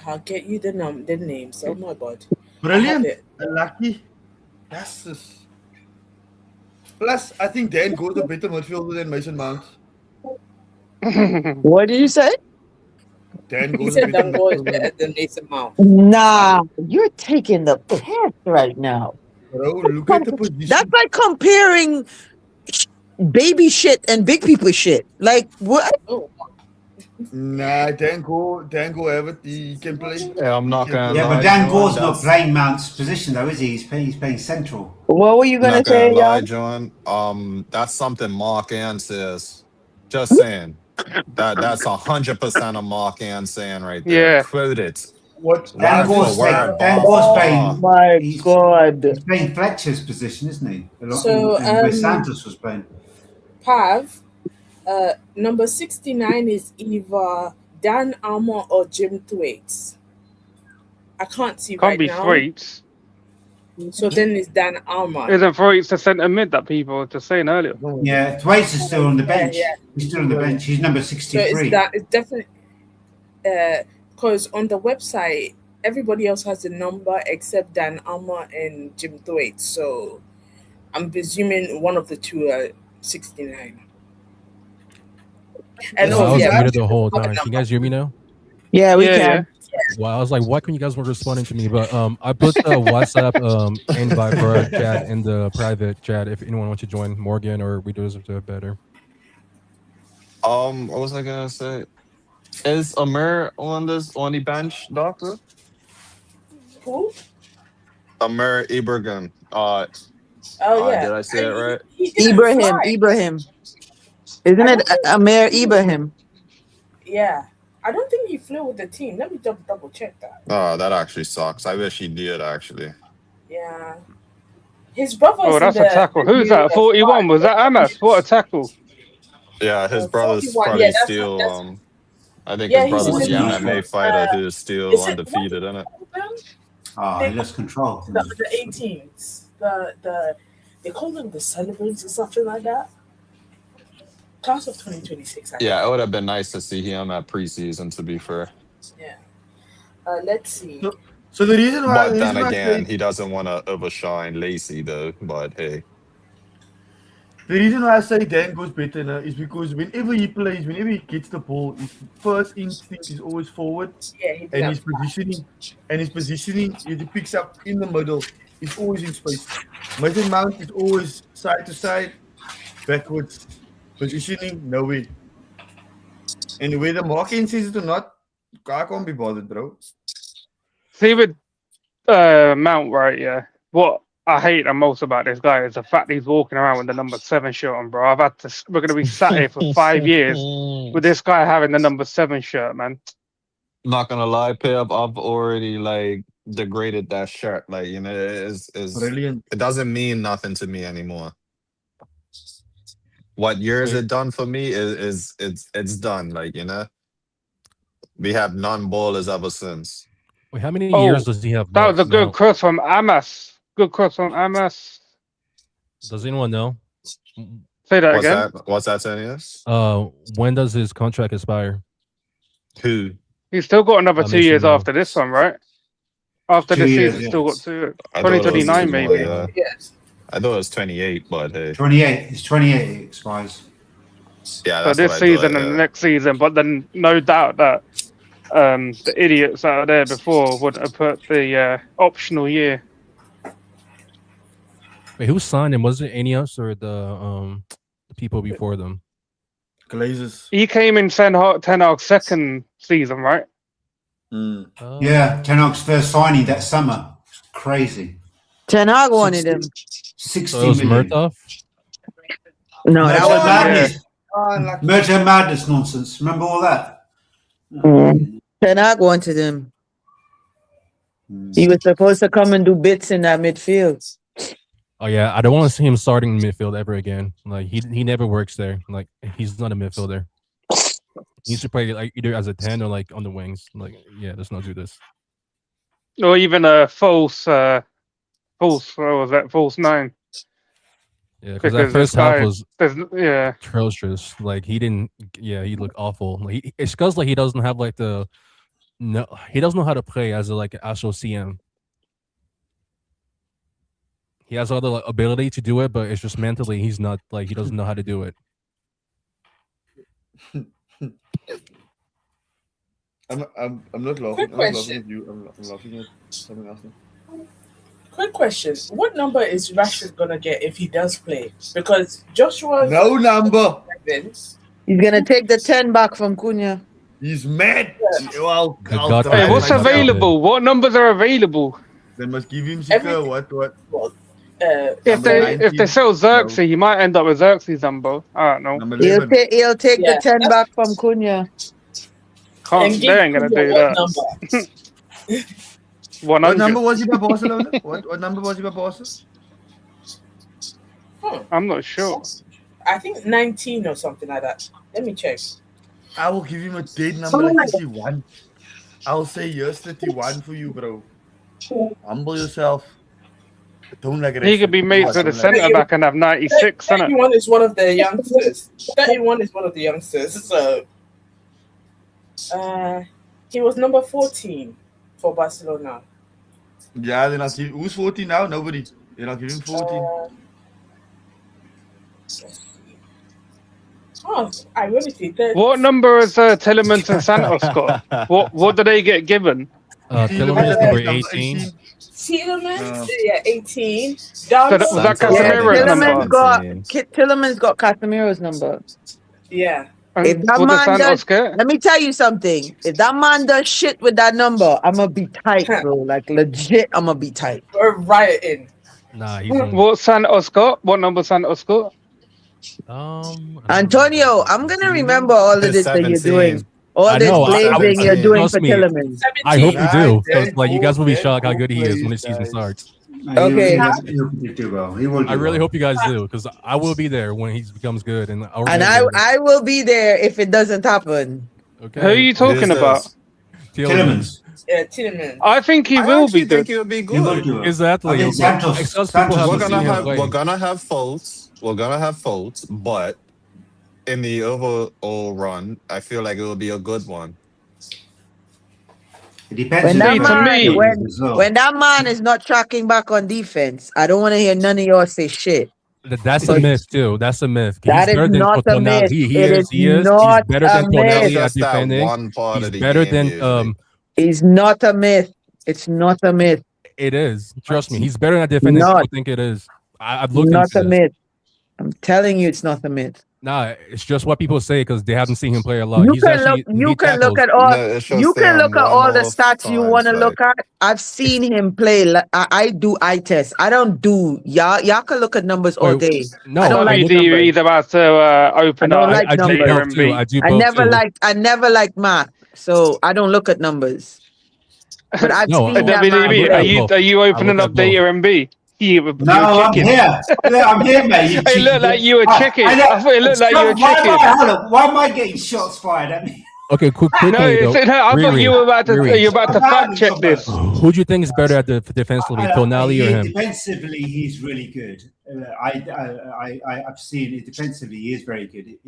I'll get you the names. Oh my god. Brilliant. I have it. Lucky. That's just... Plus, I think Dan goes a better midfielder than Mason Mount. What did you say? Dan He goes a said better Dango is midfielder better than... than Mason Mount. Nah, you're taking the piss right now. Bro, look at the position. That's like comparing baby shit and big people shit. Like what? Oh, Nah, Dan go have it. He can play. Yeah, I'm not gonna Yeah, lie. but Dan John, Gore's not that's- playing Mount's position though, is he? He's playing central. What were you I'm gonna not say, gonna lie, y'all? John. That's something Mark Ann says. Just saying. That's 100% a Mark Ann saying right there. Yeah. Quote it. What? Dan Word Gore's for word, Dan bar Gore's for playing. bar. My He's- God. He's playing Fletcher's position, isn't he? A lot, So, and where Santos was playing. Pav, number 69 is either Dan Armour or Jim Thwaites. I can't see Can't right be now. Thwaites. So then it's Dan Armour. Isn't Thwaites the centre mid that people were just saying earlier? Yeah, Thwaites is still on the bench. Yeah. He's still on the bench. He's number So 63. it's definitely because on the website everybody else has a number except Dan Armour and Jim Thwaites. So I'm presuming one of the two are 69. And Wow, I oh was yeah, muted the whole other time. Can you number. guys hear me now? Yeah, we Yeah, can. Well, I was like, why couldn't you guys weren't responding to me? But I put the WhatsApp invite for our chat in the private chat if anyone wants to join Morgan or we deserve to better. What was I gonna say? Is Amir on the bench, doctor? Who? Amir Ibrahim. Oh yeah. Did I say it right? He didn't fly. Ibrahim. Isn't it Amir Ibrahim? Yeah. I don't think he flew with the team. Let me double check that. Oh, that actually sucks. I wish he did actually. Yeah. His brother. Oh, that's a tackle. Who's that? 41. Was that Amas? What a tackle. Yeah, his brother's 41, probably yeah, that's- still that's- I think Yeah, his he's brother's the in the MMA league. fighter who's still is it- undefeated, isn't it? Oh, he lost control. The 18s. The they call them the celebrants or something like that. Class of 2026. I Yeah, it would have been nice to see him at preseason, to be fair. think. Let's see. So the reason why... But the then reason why I again, say- he doesn't want to overshine Lacey though. But hey, The reason why I say Dan goes better now is because whenever he plays, whenever he gets the ball, his first instinct is always forward, Yeah, he did and have his positioning, if he picks up in the middle, is always in space. Mason Mount is always side to side, backwards, positioning, no way. And whether Markin says it or not, I can't be bothered, bro. See with Mount, right? Yeah. What I hate the most about this guy is the fact he's walking around with the number 7 shirt on, bro. We're gonna be sat here for 5 years with this guy having the number 7 shirt, man. not gonna lie, Pip, I've already like degraded that shirt. Like, you know, it's Brilliant. it doesn't mean nothing to me anymore. what years Wait. it done for me is it's done. Like, we have non-ballers ever since. Wait, how many Oh, years does he have that left was a good now? cross from Amas. Good cross from Amas. Does anyone know? Say that What's again. that? What's that saying? Yes. When does his contract expire? Who? He's still got another 2 Mason years Mount. after this one, right? After 2 this years, season, yeah. still got two. I thought it was 2029 more, maybe. yeah. Yes. I thought it was 28, but hey. 28. It's 28. It expires. Yeah, So that's this what I season thought. and the Yeah. next season, but then no doubt that the idiots out there before would have put the optional year. Wait, who signed him? Was it Ineos or the people before them? Glazers. He came in Ten Hag's second season, right? Mm. Yeah, Ten Hag's first signing that summer. Crazy. Ten Hag wanted him. 60 So it was million. Murtough? No, that Merger was madness. Unlucky. Merger madness nonsense. Remember all that? Ten Hag wanted him. Mm. He was supposed to come and do bits in that midfield. Oh yeah, I don't want to see him starting in midfield ever again. Like he never works there. Like he's not a midfielder. He should play like either as a 10 or like on the wings. Like let's not do this. Or even a false what was that? False 9. Yeah, because that Because first this half guy, was yeah. atrocious. Like he didn't. Yeah, he looked awful. Like it's because like he doesn't have like he doesn't know how to play as a like actual CM. He has all the like, ability to do it, but it's just mentally he doesn't know how to do it. I'm not laughing. Quick I'm not laughing question. at you. I'm laughing at something else now. Quick question. What number is Rashford gonna get if he does play? Because Joshua's No number. 7. He's gonna take the 10 back from Cunha. He's mad. Well, The I'll God- try Hey, what's Right, myself. available? What numbers are available? They must give him Everything. what? If Number they 19? sell Xerxes, you might end up with Xerxes number. I don't know. Number He'll 11. take Yeah, the 10 that's- back from Cunha. Can't. And They ain't gonna give do Cunha that. what number? 100. What number was he by Barcelona? What number was he by Barcelona? I'm not sure. I think 19 or something like that. Let me check. I will give him a dead number like 31. I'll say yes, 31 for you, bro. Humble yourself. Don't like He could be mates with a centre back and have 96, innit? 31 is one of the youngsters. 31 is one of the youngsters. So, he was number 14 for Barcelona. Yeah, then I'll give. Who's 14 now? Nobody. Then I'll give him 14. Oh, ironically, 30. What number is Tillemans and Santos got? What do they get given? Tillemans is number 18. Tielemans, 18. So that, was that Santos, Casemiro's yeah, number? Tillman's got Casemiro's number. Yeah. And If that what does man Santos does, get? let me tell you something. If that man does shit with that number, I'm gonna be tight, bro. Like legit, I'm gonna be tight. We're rioting. Nah, he's only, What Santos got? What number Santos got? Antonio, I'm gonna remember all of this that you're 17. doing. All I this know, blazing you're doing trust for me. Tillman. I hope you do. 'Cause, 17. like you guys will be shocked how Deadpool good he is when the plays, season guys. starts. Okay. He'll do well. He will do I really well. hope you guys do because I will be there when he becomes good. And And I will be there if it doesn't happen. Okay. Who are you talking about? Tillemans. Yeah, Tielemans. I think he I will actually be good. think he'll be He will good. do well. Exactly. I think Santos. It's us Santos people We're have will to do see him well. play. we're gonna have faults. We're gonna have faults, but in the overall run, I feel like it will be a good one. It depends When who that the to first man, me- team when, is as well. when that man is not tracking back on defense, I don't want to hear none of y'all say shit. That's a myth too. That's a myth. That He's is better than not a Tonali. myth. He It is. is He is. He's not better a than myth. It's Tonali at just that defending. one part He's of the better game. than usually. It's not a myth. It's not a myth. It is. Trust me. He's better at defending. Not. People think it is. I've looked Not into a this. myth. I'm telling you, it's not a myth. Nah, it's just what people say because they haven't seen him play a lot. You He's can actually look. You he can look tackles. at all. No, it's just You can look at them all the one-off stats you want to times, look at. I've seen him play. I do eye tests. I don't do y'all. Y'all can look at numbers all Wait, day. No, I don't like WD numbers. either about to open I don't up like I do numbers. both too. I do I both never too. liked. I never liked math, so I don't look at numbers. But I've No, seen that man WDB, look play. at both. are you I opening look up at both. data MB? You were No, I'm chicken. here. Look, I'm here, mate. You It cheeky looked like bit. you were chicken. I know. I thought it looked like you were chicken. Hold on. Why am I getting shots fired at me? Okay, No, quickly though. I thought you were about to Riri. you're about to fact check this. Who do you think is better at the defensively, Tonali or him? Defensively, he's really good. I've seen it. Defensively, he is very good.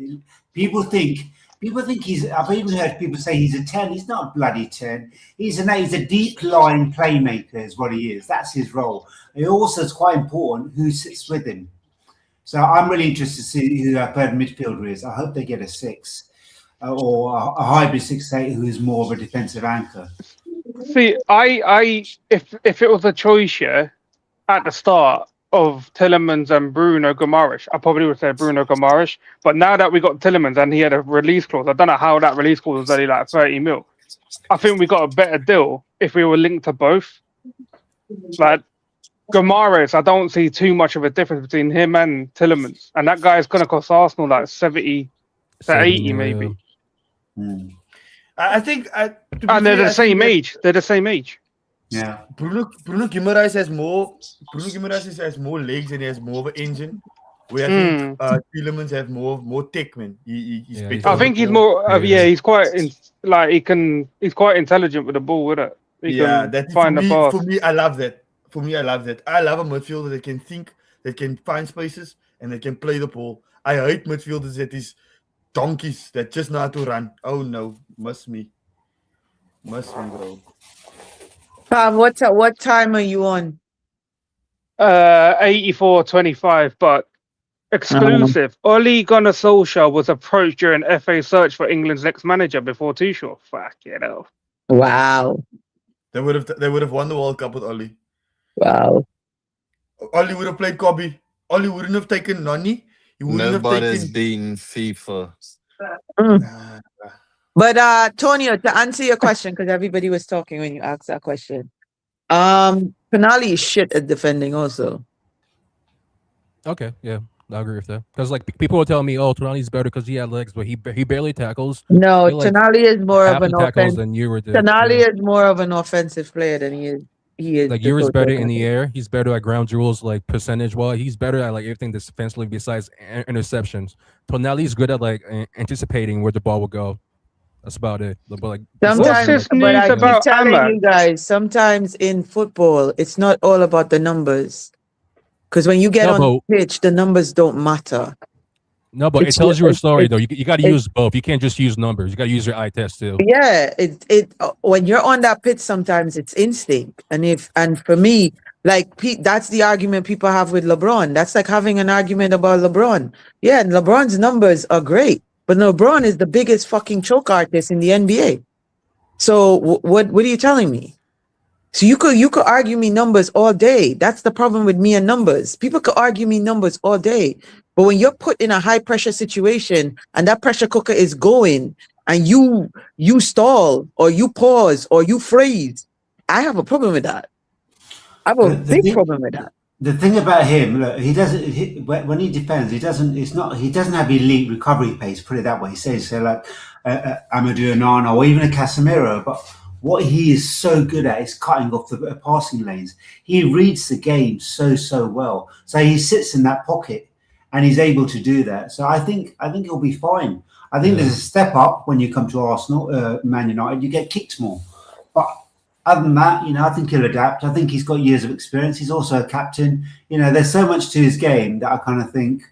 People think he's. I've even heard people say he's a 10. He's not a bloody 10. He's a deep line playmaker, is what he is. That's his role. It also is quite important who sits with him. So I'm really interested to see who our third midfielder is. I hope they get a 6. Or a hybrid 6-8 who is more of a defensive anchor. See, if it was a choice, yeah, at the start of Tielemans and Bruno Guimaraes, I probably would say Bruno Guimaraes. But now that we got Tielemans and he had a release clause, I don't know how that release clause was only like 30 mil. I think we got a better deal if we were linked to both. Like Guimaraes, I don't see too much of a difference between him and Tielemans, and that guy is going to cost Arsenal like 70 to 80 maybe. I think, and they're the same age. They're the same age. Yeah. Bruno Guimaraes has more. Bruno Guimaraes has more legs and he has more of an engine. Where I think Tielemans have more tech, man. He's better. I think he's more. He's quite he's quite intelligent with the ball, with it. He can find the pass. For me, I love that. I love a midfielder that can think, that can find spaces, and that can play the ball. I hate midfielders that is donkeys that just know how to run. Oh no, must me, bro. What time are you on? 84-25, but exclusive. Ole Gunnar Solskjaer was approached during FA search for England's next manager before Tuchel. Fuck you know. Wow. They would have won the World Cup with Ole. Wow. Ole would have played Kobe. Ole wouldn't have taken Nani. Nobody's beaten FIFA. But Tonio, to answer your question, because everybody was talking when you asked that question. Tonali is shit at defending also. Okay, yeah, I agree with that. Because like people will tell me, "Oh, Tonali's better because he had legs, but he barely tackles." No, like, Tonali is more of an offensive. Than Euro did. Tonali is more of an offensive player than he is. Like Euro's better in the air. He's better at ground duels, like percentage. Well, he's better at like everything defensively besides interceptions. Tonali's good at like anticipating where the ball will go. That's about it. But like sometimes, but I keep telling you guys, sometimes in football, it's not all about the numbers. Because when you get on the pitch, the numbers don't matter. No, but it tells you a story though. You got to use both. You can't just use numbers. You got to use your eye test too. Yeah, when you're on that pitch, sometimes it's instinct. And for me, like that's the argument people have with LeBron. That's like having an argument about LeBron. Yeah, and LeBron's numbers are great, but LeBron is the biggest fucking choke artist in the NBA. So what are you telling me? So you could argue me numbers all day. That's the problem with me and numbers. People could argue me numbers all day. But when you're put in a high pressure situation and that pressure cooker is going and you stall or you pause or you freeze, I have a problem with that. I have a big problem with that. The thing about him, look, when he defends, he doesn't have elite recovery pace. Put it that way. He says like Amadou Onana or even a Casemiro, but what he is so good at is cutting off the passing lanes. He reads the game so well. So he sits in that pocket and he's able to do that. So I think he'll be fine. I think there's a step up when you come to Arsenal, Man United. You get kicked more, but other than that, I think he'll adapt. I think he's got years of experience. He's also a captain. There's so much to his game that I kind of think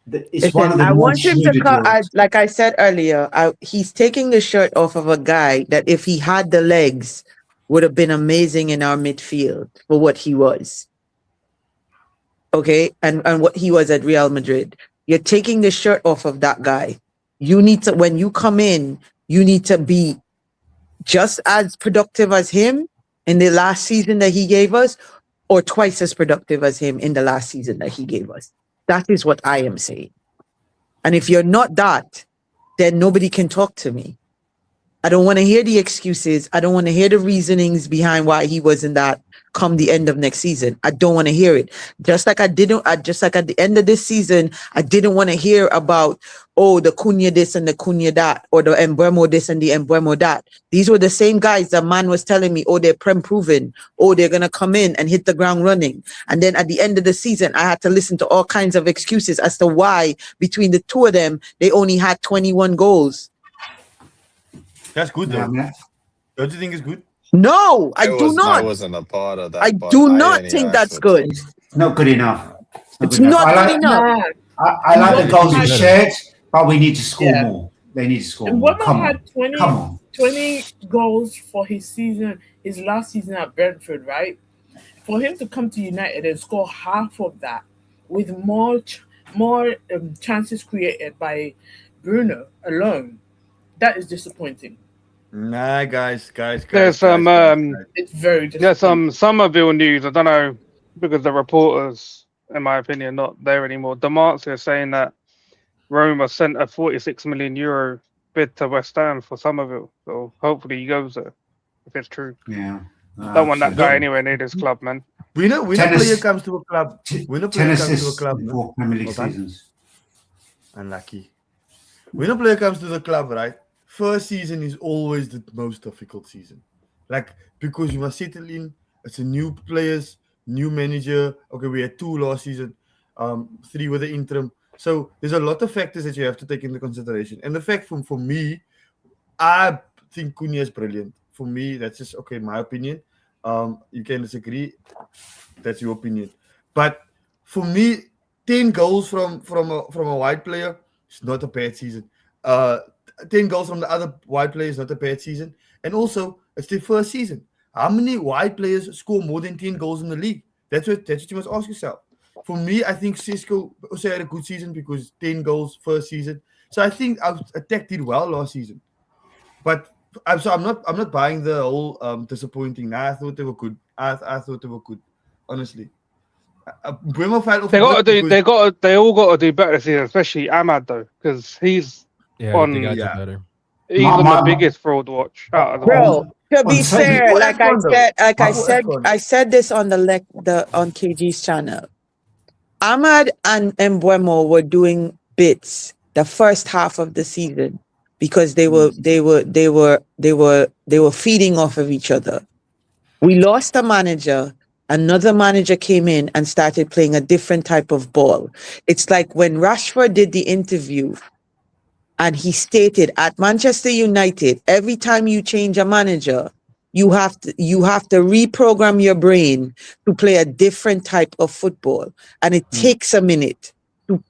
that it's one of the. I want him to cut. Like I said earlier, he's taking the shirt off of a guy that, if he had the legs, would have been amazing in our midfield for what he was. Okay, and what he was at Real Madrid. You're taking the shirt off of that guy. You need to, when you come in, you need to be just as productive as him in the last season that he gave us, or twice as productive as him in the last season that he gave us. That is what I am saying. And if you're not that, then nobody can talk to me. I don't want to hear the excuses. I don't want to hear the reasonings behind why he wasn't that come the end of next season. I don't want to hear it. Just like just like at the end of this season, I didn't want to hear about, oh, the Cunha this and the Cunha that, or the Embuemo this and the Embuemo that. These were the same guys that man was telling me, oh, they're prem proven. Oh, they're going to come in and hit the ground running. And then at the end of the season, I had to listen to all kinds of excuses as to why between the two of them, they only had 21 goals. That's good though. Yeah, Don't you think it's good? No, I do I not. wasn't a part of that. I but do not only think asked that's for- good. it's not good enough. It's good enough. not I good like, enough. I like the goals we shared, but we need to score Yeah. more. They need to score And more. Webber Come had on. 20, Come on. 20 goals for his last season at Brentford, right? For him to come to United and score half of that with more chances created by Bruno alone, that is disappointing. Nah, guys. There's some guys. It's very disappointing. there's some Somerville news. I don't know, because the reporters, in my opinion, not there anymore. Demancia is saying that Roma sent a 46 million euro bid to West Ham for Somerville. So hopefully he goes there, if it's true. Yeah. Don't want that guy Absolutely. anywhere near this club, man. When a Tennis- player comes to a club, when a player 10 comes to a assists club, in no? 4 Premier League Well done. seasons. Unlucky. When a player comes to the club, right? First season is always the most difficult season. Like, because you must settle in. It's a new players, new manager. Okay, we had 2 last season, 3 with the interim. So there's a lot of factors that you have to take into consideration. And the fact for me, I think Cunha is brilliant. For me, that's just okay, my opinion. You can disagree. That's your opinion. But for me, 10 goals from a white player is not a bad season. 10 goals from the other white player is not a bad season. And also, it's their first season. How many white players score more than 10 goals in the league? That's what you must ask yourself. For me, I think Cisco also had a good season because 10 goals first season. So I think our attack did well last season. But I'm not buying the whole disappointing. Nah, I thought they were good. I thought they were good, honestly. Bremer fell off. They all got to do better this season, especially Ahmad though, because he's Yeah, on- they got to Yeah. do better. on the My- biggest fraud watch out of the Bro, to be On Sunday- fair, Who like has gone, though? I said this on on KG's channel. Ahmad and Embuemo were doing bits the first half of the season because they were feeding off of each other. We lost a manager. Another manager came in and started playing a different type of ball. It's like when Rashford did the interview and he stated at Manchester United, every time you change a manager, you have to reprogram your brain to play a different type of football. And it takes a minute to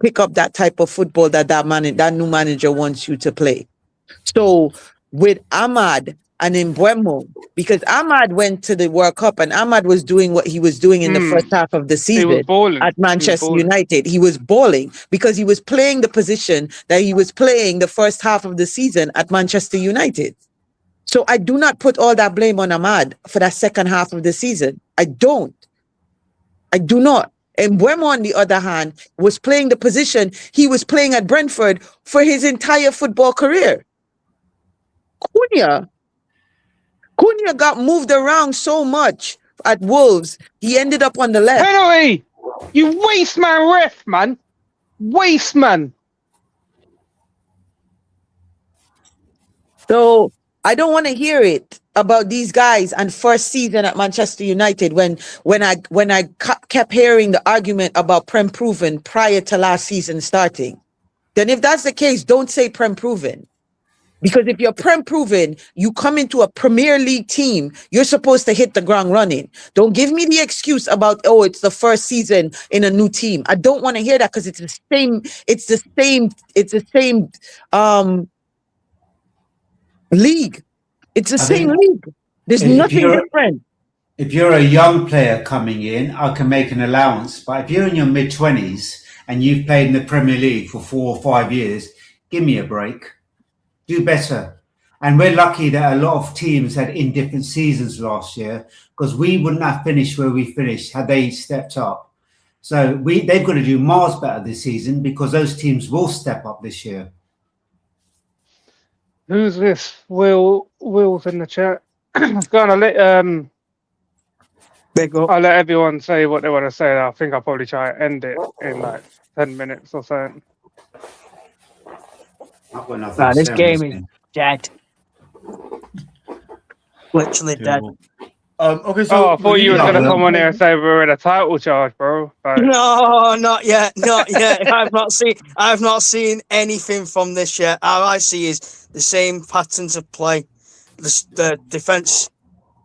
pick up that type of football that new manager wants you to play. So with Ahmad and Embuemo, because Ahmad went to the World Cup and Ahmad was doing what he was doing in the first half of the He season was balling at Manchester balling. United. He was balling because he was playing the position that he was playing the first half of the season at Manchester United. So I do not put all that blame on Ahmad for that second half of the season. I do not. And Embuemo, on the other hand, was playing the position he was playing at Brentford for his entire football career. Cunha got moved around so much at Wolves, he ended up on the left. Penalty! You waste man ref, man. Waste man. So I don't want to hear it about these guys and first season at Manchester United when I kept hearing the argument about Prem proven prior to last season starting. Then if that's the case, don't say Prem proven. Because if you're Prem proven, you come into a Premier League team, you're supposed to hit the ground running. Don't give me the excuse about, oh, it's the first season in a new team. I don't want to hear that because it's the same league. It's the same league. There's nothing different. If you're a young player coming in, I can make an allowance. But if you're in your mid-20s and you've played in the Premier League for 4 or 5 years, give me a break. Do better. And we're lucky that a lot of teams had indifferent seasons last year because we wouldn't have finished where we finished had they stepped up. So they've got to do miles better this season because those teams will step up this year. Who's this? Will's in the chat. Go on, Big up. I'll let everyone say what they want to say. I think I'll probably try and end it in like 10 minutes or so. I've got nothing Nah, to this say on game this is game. dead. Literally dead. Terrible. Okay, Oh, so I thought you was Yeah, gonna well- come on here and say we're in a title charge, bro. Like, No, not yet. Not yet. I've not seen anything from this yet. All I see is the same patterns of play. The defense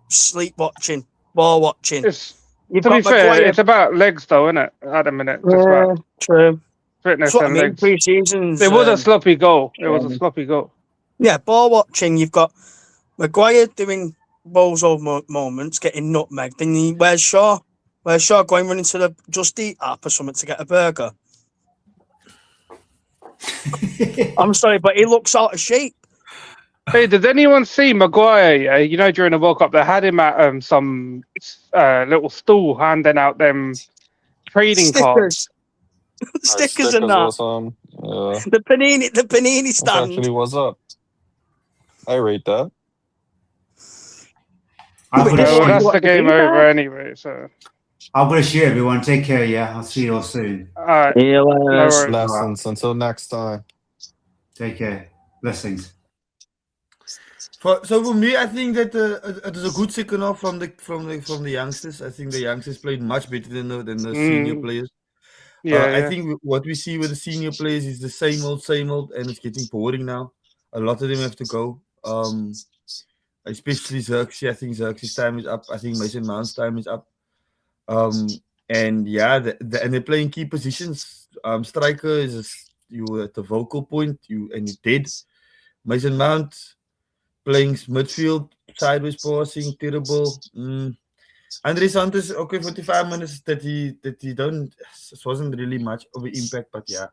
sleepwatching, ball watching. it's You've to be got fair, Maguire. it's about legs though, isn't it? At the minute, just Yeah, like true. fitness That's what I and mean. legs. Pre-season's. It was a sloppy goal. It was a sloppy goal. Yeah, ball watching. You've got Maguire doing bozo moments, getting nutmegged. And where's Shaw? Where's Shaw going running to the Just Eat app or something to get a burger? I'm sorry, but he looks out of shape. Hey, did anyone see Maguire? Yeah, you know, during the World Cup, they had him at some little stool handing out them trading cards. Stickers and that. or something. Yeah, The panini that's stand. actually what's up. I rate that. I've got to Well, shoot. that's the game over anyway. So, I've got to shoot, everyone. Take care. Yeah, I'll see you all soon. all right, Yeah, no worries. Lessons. Until next time. Take care. Blessings. So for me, I think that it is a good second half from the youngsters. I think the youngsters played much better than the senior players. Yeah, I think what we see with the senior players is the same old, and it's getting boring now. A lot of them have to go. Especially Xerxes. I think Xerxes' time is up. I think Mason Mount's time is up. And yeah, and they're playing key positions. Striker is you at the vocal point. You dead. Mason Mount playing midfield, sideways passing, terrible. Andre Santos, okay, 45 minutes that he don't. It wasn't really much of an impact, but yeah,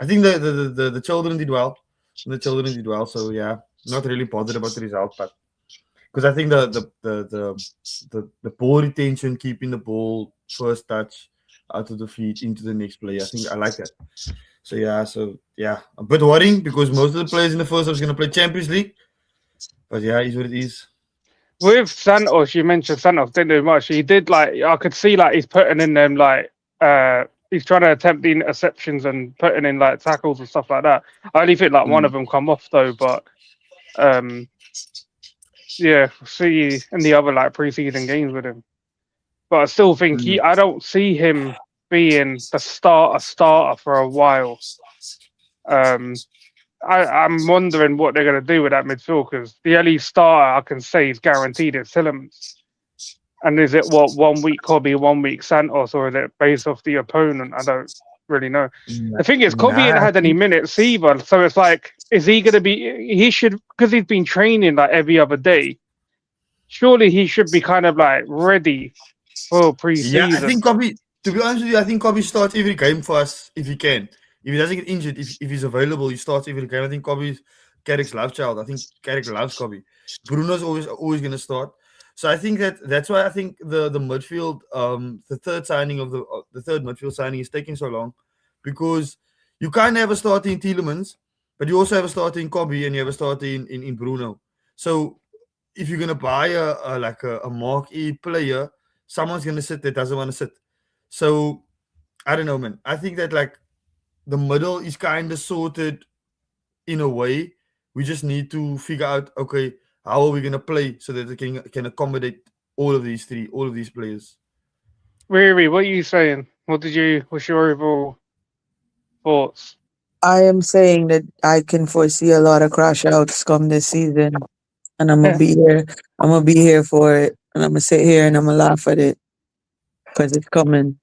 I think the children did well. The children did well, so yeah, not really bothered about the result, but because I think the ball retention, keeping the ball first touch out of the feet into the next play, I think I like that. So yeah, a bit worrying because most of the players in the first half is going to play Champions League, but yeah, it is what it is. With Santos, you mentioned Santos didn't do much. He did like I could see like he's putting in them like he's trying to attempt the interceptions and putting in like tackles and stuff like that. I only think like one of them come off though, but yeah, see in the other like preseason games with him. But I still think I don't see him being the starter for a while. I'm wondering what they're going to do with that midfield because the only starter I can say is guaranteed is Tillemans. And is it 1 week Kobe, 1 week Santos, or is it based off the opponent? I don't really know. The thing is, Kobe ain't had any minutes either, so it's like, is he going to be? He should, because he's been training like every other day. Surely he should be kind of like ready for pre-season. Yeah, I think Kobe. To be honest with you, I think Kobe starts every game for us if he can. If he doesn't get injured, if he's available, he starts every game. I think Kobe's Carrick's love child. I think Carrick loves Kobe. Bruno's always going to start. So I think that's why I think the midfield, the third signing of the third midfield signing is taking so long, because you can't have a starter in Tielemans, but you also have a starter in Kobe and you have a starter in Bruno. So if you're gonna buy a marquee player, someone's gonna sit that doesn't want to sit. So I don't know, man. I think that like the middle is kind of sorted in a way. We just need to figure out, okay, how are we gonna play so that it can accommodate all of these players. Riri, what are you saying? What's your overall thoughts? I am saying that I can foresee a lot of crash outs come this season, and I'm gonna be here. I'm gonna be here for it, and I'm gonna sit here and I'm gonna laugh at it because it's coming.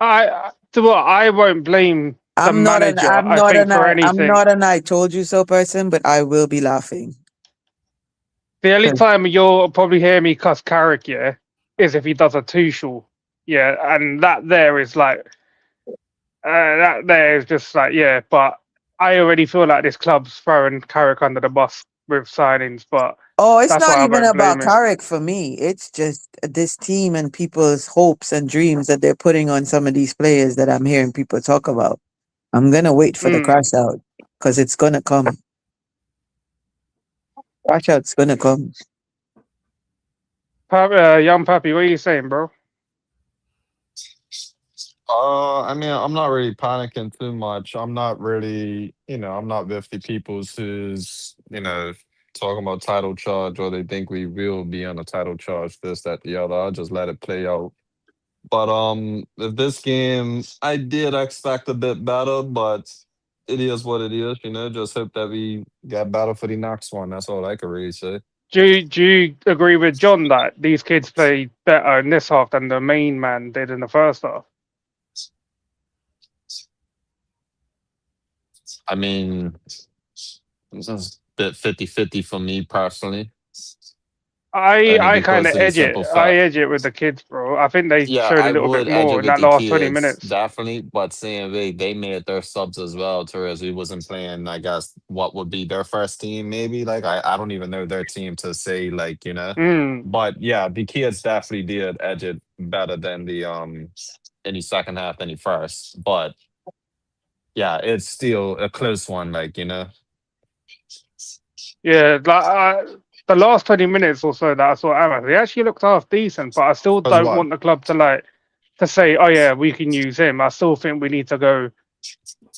I won't blame the I'm not manager. an I'm not an I told you so person, but I will be laughing. The only time you'll probably hear me cuss Carrick, yeah, is if he does a Tuchel, yeah, and that there is like, that there is just like, yeah. But I already feel like this club's throwing Carrick under the bus with signings. But it's that's not why I even won't about blame him. Carrick for me. It's just this team and people's hopes and dreams that they're putting on some of these players that I'm hearing people talk about. I'm gonna wait for the crash out because it's gonna come. Watch out, it's gonna come. Young Pappy, what are you saying, bro? I mean, I'm not really panicking too much. I'm not really, I'm not with the people who's, talking about title charge or they think we will be on a title charge, this, that, the other. I'll just let it play out. But with this game, I did expect a bit better, but it is what it is, Just hope that we get better for the next one. That's all I can really say. Do you agree with John that these kids played better in this half than the main man did in the first half? I mean, it's just a bit 50-50 for me personally. Only I kind because of of the edge it. simple I fact. edge it with the kids, bro. I think they Yeah, showed a I little bit would edge more it in with that the last 20 kids, minutes. definitely. But saying they made their subs as well, Torres. We wasn't playing, I guess, what would be their first team, maybe. Like I don't even know their team to say, Mm. But yeah, the kids definitely did edge it better than the any second half than the first. But yeah, it's still a close one, Yeah, the last 20 minutes or so that I saw Ahmad, he actually looked half decent, but I still As don't what? want the club to say, oh yeah, we can use him. I still think we need to go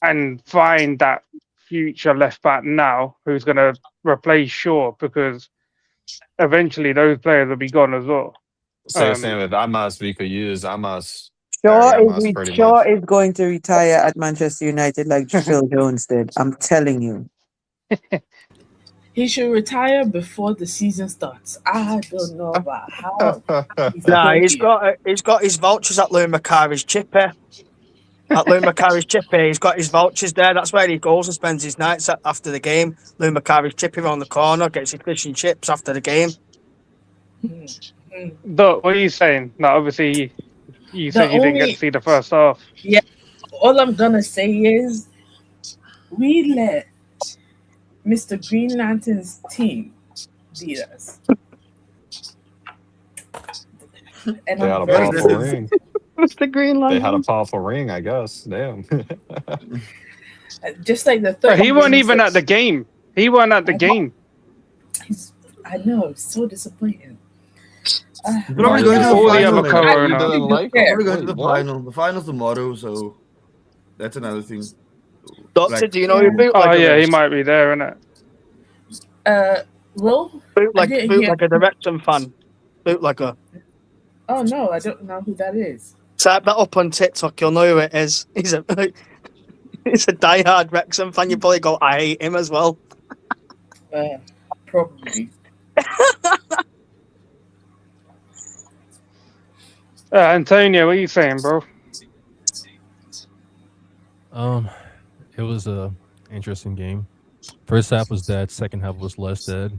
and find that future left back now who's going to replace Shaw because eventually those players will be gone as well. So you're saying with Amas we could use Amas, Barry Shaw Amas pretty Shaw much. is going to retire at Manchester United like Phil Jones did. I'm telling you. He should retire before the season starts. I don't know about how he's Nah, still he's here. got his vouchers at Lou Macari's chippy. At Lou Macari's chippy, he's got his vouchers there. That's where he goes and spends his nights after the game. Lou Macari's chippy around the corner, gets his fish and chips after the game. Doc, what are you saying? No, obviously you The said you didn't get to only see the first half. all I'm gonna say is we let Mr. Green Lantern's team beat us. And They had I'm a very powerful upset. ring. Mr. Green They had a Lantern. powerful ring, I guess. Damn. Just like the Bro, third he wasn't ring. even at the game. He wasn't at the game. I know, it's so disappointing. We're probably going to the All the final. other man. co-owner. You didn't like We're him? probably going to Wait, the what? final. The final's tomorrow, so that's another thing. Doctor, Like, do you know who Oh Bootlegger yeah, he is? might be there, innit? Will? I didn't hear. Bootlegger, the Wrexham fan. Bootlegger. Oh no, I don't know who that is. Type that up on TikTok, you'll know who it is. He's a diehard Wrexham fan. You probably go, I hate him as well. Probably. Antonio, what are you saying, bro? It was a interesting game. First half was dead. Second half was less dead.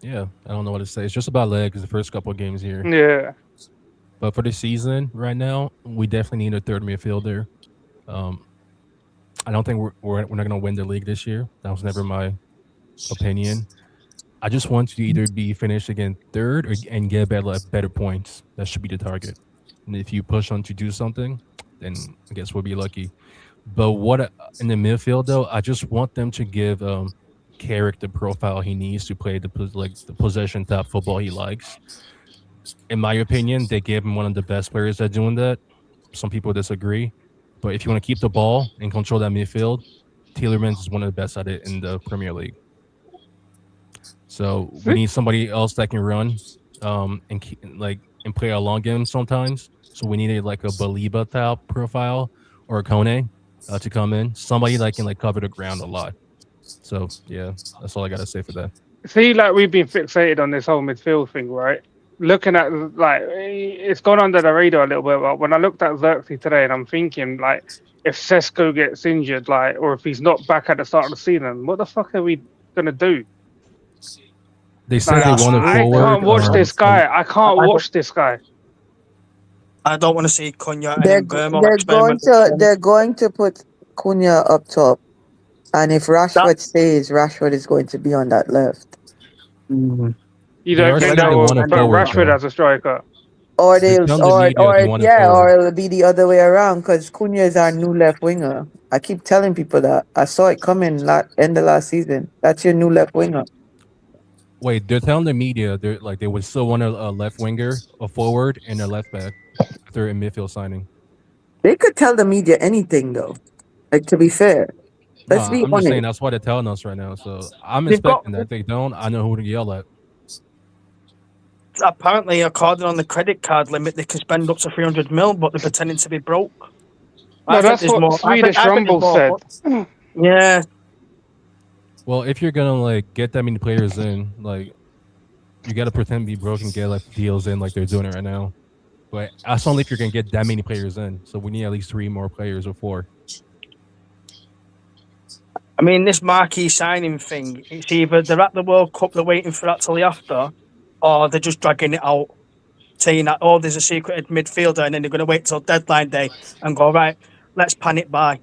Yeah, I don't know what to say. It's just about legs. The first couple of games here. Yeah. But for the season right now, we definitely need a third midfielder. I don't think we're not going to win the league this year. That was never my opinion. I just want to either be finished again third and get better points. That should be the target. And if you push on to do something, then I guess we'll be lucky. But what in the midfield though, I just want them to give Carrick the profile he needs to play the possession type football he likes. In my opinion, they gave him one of the best players at doing that. Some people disagree, but if you want to keep the ball and control that midfield, Tielemans is one of the best at it in the Premier League. So we need somebody else that can run, and play a long game sometimes. So we needed like a Baliba type profile or a Kone to come in. Somebody that can cover the ground a lot. So yeah, that's all I gotta say for that. See, we've been fixated on this whole midfield thing, right? Looking at it's gone under the radar a little bit, but when I looked at Xerxes today, and I'm thinking if Sesko gets injured, or if he's not back at the start of the season, what the fuck are we gonna do? They said they want I forward. can't watch this guy. I can't watch this guy. I don't want to see Cunha They're and Burma they're going to put Cunha up top, and if Rashford stays, Rashford is going to be on that left. You They don't are think saying that they will want a put forward, Rashford though. as a striker? Or They're they'll, telling the media they want him yeah, or forward. it'll be the other way around because Cunha is our new left winger. I keep telling people that. I saw it coming end of last season. That's your new left winger. Wait, they're telling the media they're like they would still want a left winger, a forward, and a left back after a midfield signing. They could tell the media anything though. Like to be fair, No, let's be I'm just honest. saying that's why they're telling us right now. So I'm They've got expecting that. If they don't, I know who to yell at. apparently, according on the credit card limit, they can spend up to 300 mil, but they're pretending to be broke. No, that's there's what more. Swedish I think there's Rumble said. more. Yeah, Well, if you're gonna like get that many players in, like you gotta pretend to be broke and get like deals in like they're doing it right now. But that's only if you're gonna get that many players in. So we need at least 3 more players or 4. I mean, this marquee signing thing, it's either they're at the World Cup, they're waiting for that till the after, or they're just dragging it out, saying that, oh, there's a secret midfielder, and then they're going to wait till deadline day and go, right, let's pan it by.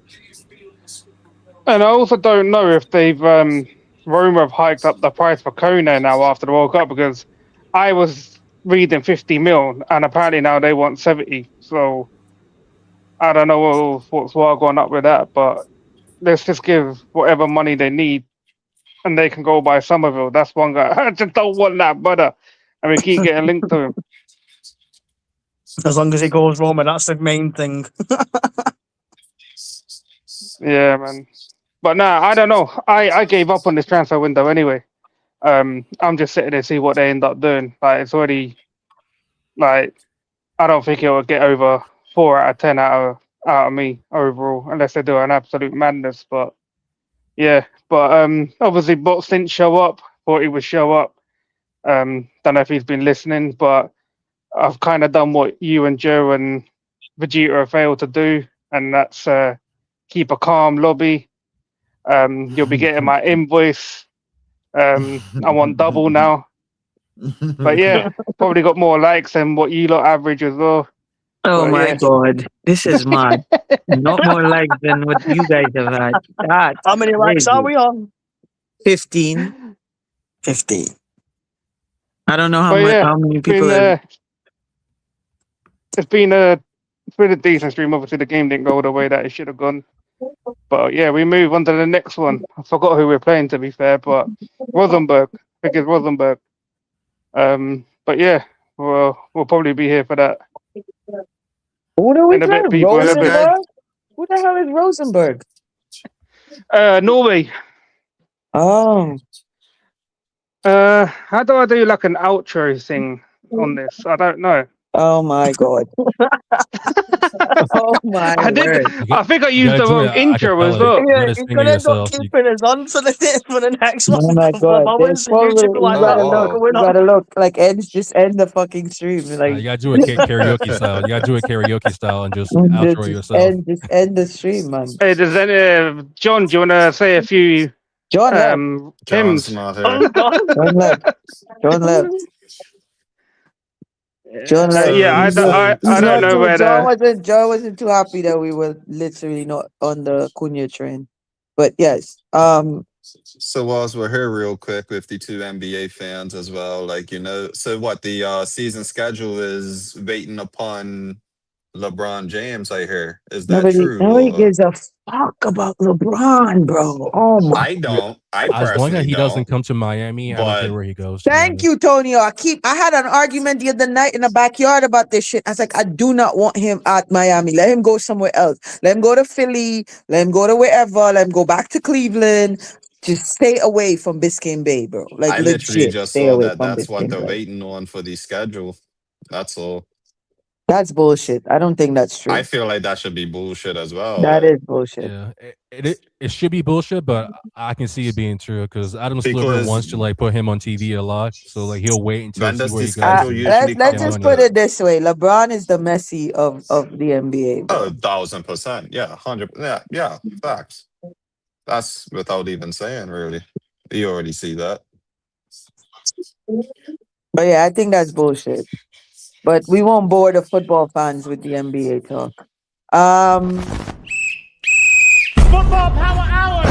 And I also don't know if they've Roma have hiked up the price for Kone now after the World Cup, because I was reading 50 mil and apparently now they want 70. So I don't know what's going up with that, but let's just give whatever money they need and they can go buy Somerville. That's one guy. I just don't want that brother. And we keep getting linked to him. As long as he goes Roma, that's the main thing. Yeah, man. But nah, I don't know. I gave up on this transfer window anyway. I'm just sitting there to see what they end up doing. Like it's already like I don't think it will get over 4 out of 10 out of me overall, unless they do an absolute madness. But yeah, but obviously Bots didn't show up. Thought he would show up. Don't know if he's been listening, but I've kind of done what you and Joe and Vegeta have failed to do, and that's keep a calm lobby. You'll be getting my invoice. I want double now. But yeah, probably got more likes than what you lot average as well. Oh But my yeah. God, this is mad. Not more likes than what you guys have had. That's How many likes are we on? 15. 15. I don't know how But much. yeah, How many people been, have. it's been a decent stream. Obviously, the game didn't go the way that it should have gone. But yeah, we move on to the next one. I forgot who we're playing, to be fair, but Rosenborg. I think it's Rosenborg. But yeah, we'll probably be here for that. Who do we In a play? bit, people. In a bit. Rosenborg? Who the hell is Rosenborg? Norway. Oh, How do I do like an outro thing on this? I don't know. oh my God. Oh my I did. word. I think I You used gotta the do wrong it a intro as cappella. well. You Yeah, gotta you're sing it going to end up yourself. keeping us on for the next Oh one. my Couple of God. hours. There's probably, YouTube will like, Oh, right, wow. what's you going on? gotta look like just end the fucking stream. You Like gotta do it karaoke style. You gotta do it karaoke style and just outro yourself. just end the stream, man. Hey, does any John? Do you want to say a few John left. John's hymns? not Oh, here. God. John left. John left. John left. Yeah, He's I don't not know too, where the. John wasn't too happy that we were literally not on the Cunha train. But yes, So whilst we're here real quick with the 2 NBA fans as well, like, so what the season schedule is waiting upon LeBron James, I hear. Is that Nobody true? gives a fuck about LeBron, bro. Oh my. I don't. I As long as personally he doesn't don't. come to Miami, I don't But care where he goes. to be thank honest. you, Tonio. I had an argument the other night in the backyard about this shit. I was like, I do not want him at Miami. Let him go somewhere else. Let him go to Philly. Let him go to wherever. Let him go back to Cleveland. Just stay away from Biscayne Bay, bro. Like I literally legit, just stay saw away that from that's what Biscayne they're Bay. waiting on for the schedule. That's all. That's bullshit. I don't think that's true. I feel like that should be bullshit as well. That like, is bullshit. Yeah, it should be bullshit, but I can see it being true because Adam Silver Because- wants to like put him on TV a lot, so like he'll wait until When see does where the he goes. schedule and usually get Let's come just money. put it this way: LeBron is the Messi of the NBA, bro. 1,000%. Yeah, 100. Yeah, facts. That's without even saying, really. You already see that. But yeah, I think that's bullshit. But we won't bore the football fans with the NBA talk. Football Power Hour